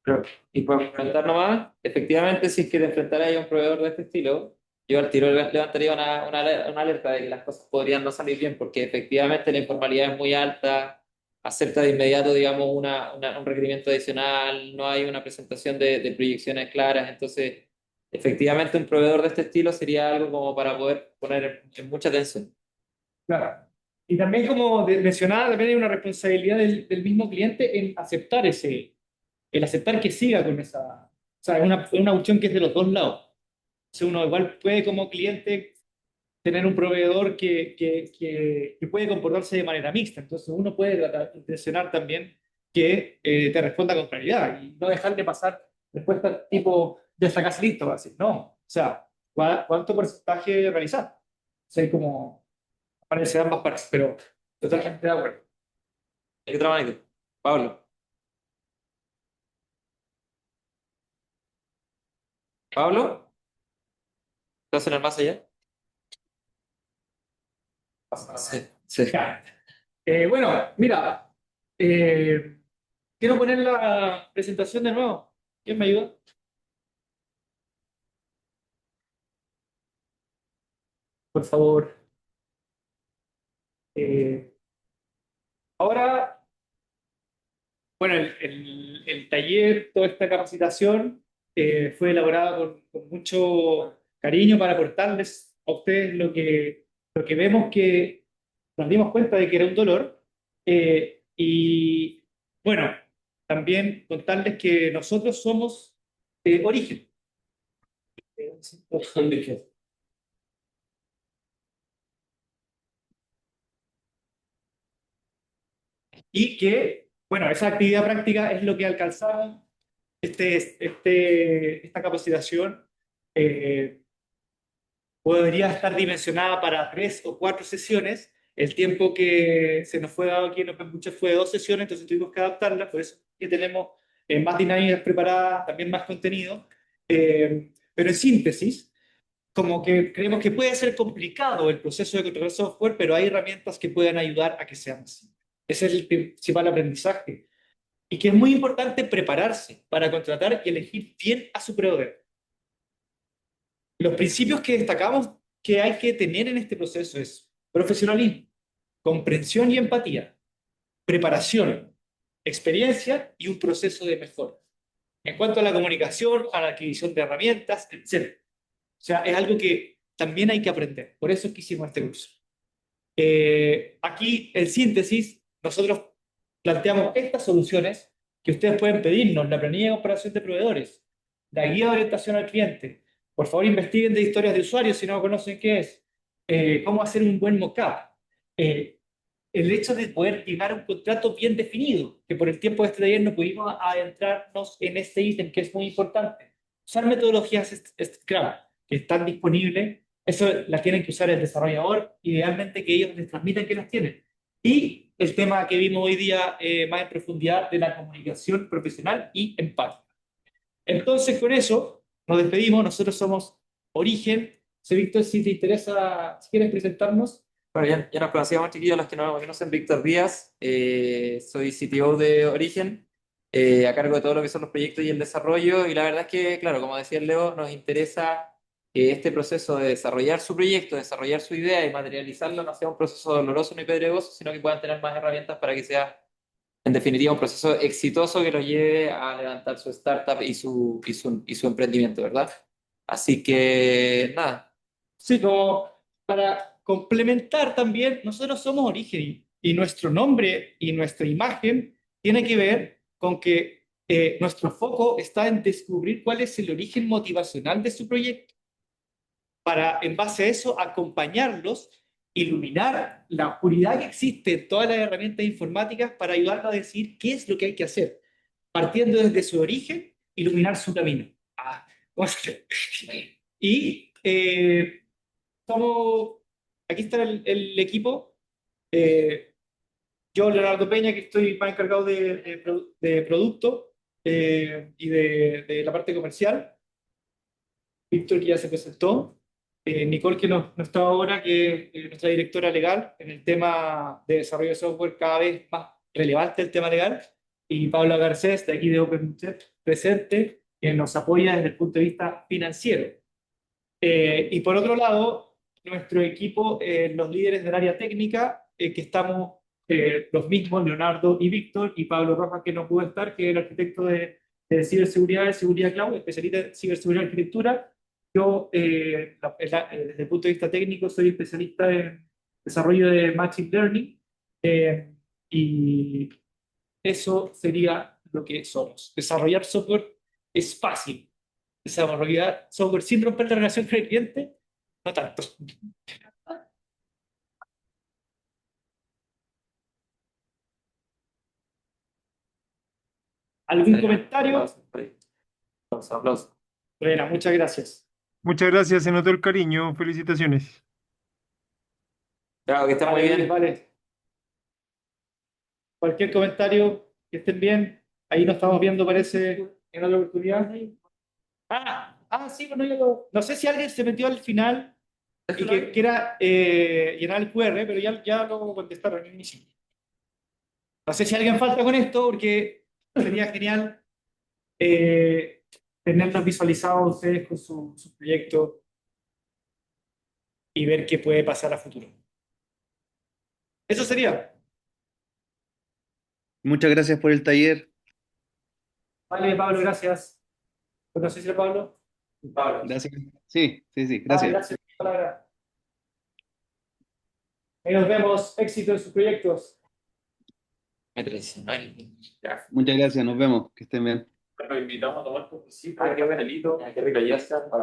Pero, y para comentar nomás, efectivamente, si es que te enfrentaras a un proveedor de este estilo, yo al tiro levantaría una alerta de que las cosas podrían no salir bien, porque efectivamente la informalidad es muy alta, acepta de inmediato, digamos, un requerimiento adicional, no hay una presentación de proyecciones claras, entonces, efectivamente, un proveedor de este estilo sería algo como para poder poner en mucha atención. Claro. Y también, como mencionaba, también hay una responsabilidad del mismo cliente en aceptar el aceptar que siga con esa. O sea, es una opción que es de los dos lados. O sea, uno igual puede como cliente tener un proveedor que puede comportarse de manera mixta. Entonces uno puede intencionar también que te responda con claridad y no dejar de pasar respuestas tipo, ya sacas listo, así. No. O sea, ¿cuánto porcentaje realizar? O sea, como parece ambas partes, pero totalmente de acuerdo. ¿Hay otra manera? Pablo. ¿Pablo? ¿Estás en el más allá? Sí, sí. Ya. Bueno, mira, quiero poner la presentación de nuevo. ¿Quién me ayuda? Por favor. Eh, ahora, bueno, el taller, toda esta capacitación fue elaborada con mucho cariño para aportarles a ustedes lo que vemos que nos dimos cuenta de que era un dolor. Y bueno, también contarles que nosotros somos Origen. Y que, bueno, esa actividad práctica es lo que alcanzamos esta capacitación. eh, Podría estar dimensionada para 3 o 4 sesiones. El tiempo que se nos fue dado aquí en Open Bucha fue de 2 sesiones, entonces tuvimos que adaptarla, por eso que tenemos más dinámicas preparadas, también más contenido. Pero en síntesis, como que creemos que puede ser complicado el proceso de controlar software, pero hay herramientas que pueden ayudar a que sea más simple. Ese es el principal aprendizaje. Y que es muy importante prepararse para contratar y elegir bien a su proveedor. Los principios que destacamos que hay que tener en este proceso es profesionalismo, comprensión y empatía, preparación, experiencia y un proceso de mejora. En cuanto a la comunicación, a la adquisición de herramientas, etc. O sea, es algo que también hay que aprender. Por eso es que hicimos este curso. Aquí, en síntesis, nosotros planteamos estas soluciones que ustedes pueden pedirnos: la planilla de comparación de proveedores, la guía de orientación al cliente. Por favor, investiguen de historias de usuarios si no conocen qué es. Cómo hacer un buen mockup. Eh, el hecho de poder llegar a un contrato bien definido, que por el tiempo de este taller no pudimos adentrarnos en este ítem que es muy importante. Usar metodologías Scrum que están disponibles, eso las tienen que usar el desarrollador, idealmente que ellos les transmitan que las tienen. Y el tema que vimos hoy día más en profundidad de la comunicación profesional y empática. Entonces, con eso nos despedimos. Nosotros somos Origen. Sé, Víctor, si te interesa, si quieres presentarnos. Bueno, ya nos conocíamos, chiquillos, los que no me conocen, Víctor Díaz, soy CTO de Origen. a cargo de todo lo que son los proyectos y el desarrollo. Y la verdad es que, claro, como decía el Leo, nos interesa que este proceso de desarrollar su proyecto, desarrollar su idea y materializarlo no sea un proceso doloroso ni pedregoso, sino que puedan tener más herramientas para que sea, en definitiva, un proceso exitoso que los lleve a levantar su startup y su emprendimiento, ¿verdad? Así que, nada. Sí, como para complementar también, nosotros somos Origen y nuestro nombre y nuestra imagen tiene que ver con que nuestro foco está en descubrir cuál es el origen motivacional de su proyecto, para en base a eso acompañarlos, iluminar la oscuridad que existe en todas las herramientas informáticas para ayudarlos a decir qué es lo que hay que hacer, partiendo desde su origen, iluminar su camino. ¿Cómo se llama? Y somos, aquí está el equipo. Yo, Leonardo Peña, que estoy más encargado de producto y de la parte comercial. Víctor, que ya se presentó. Nicole, que no está ahora, que es nuestra directora legal en el tema de desarrollo de software, cada vez más relevante el tema legal. Y Paula Garcés, de aquí de OpenChat, presente, que nos apoya desde el punto de vista financiero. Y por otro lado, nuestro equipo, los líderes del área técnica, que estamos los mismos, Leonardo y Víctor, y Pablo Rojas, que no pudo estar, que es el arquitecto de ciberseguridad y seguridad cloud, especialista en ciberseguridad y arquitectura. Yo, desde el punto de vista técnico, soy especialista en desarrollo de Machine Learning, y eso sería lo que somos. Desarrollar software es fácil. Desarrollar software sin romper la relación con el cliente, no tanto. ¿Algún comentario? Aplausos, aplausos. Bueno, muchas gracias. Muchas gracias, se notó el cariño. Felicitaciones. Claro, que está muy Vale, bien. vale. Cualquier comentario, que estén bien. Ahí nos estamos viendo, parece, en otra oportunidad. Sí, bueno, no sé si alguien se metió al final y que quiera llenar el QR, pero ya lo contestaron al inicio. No sé si alguien falta con esto, porque sería genial tenerlos visualizados ustedes con su proyecto y ver qué puede pasar a futuro. Eso sería. Muchas gracias por el taller. Vale, Pablo, gracias. No sé si era Pablo. Pablo. Gracias. Sí, Vale, gracias. gracias por la palabra. Ahí nos vemos. Éxito en sus proyectos. Ya. Muchas gracias. Nos vemos. Que estén bien. Los invitamos a tomar tu visita. Qué rico, ya está.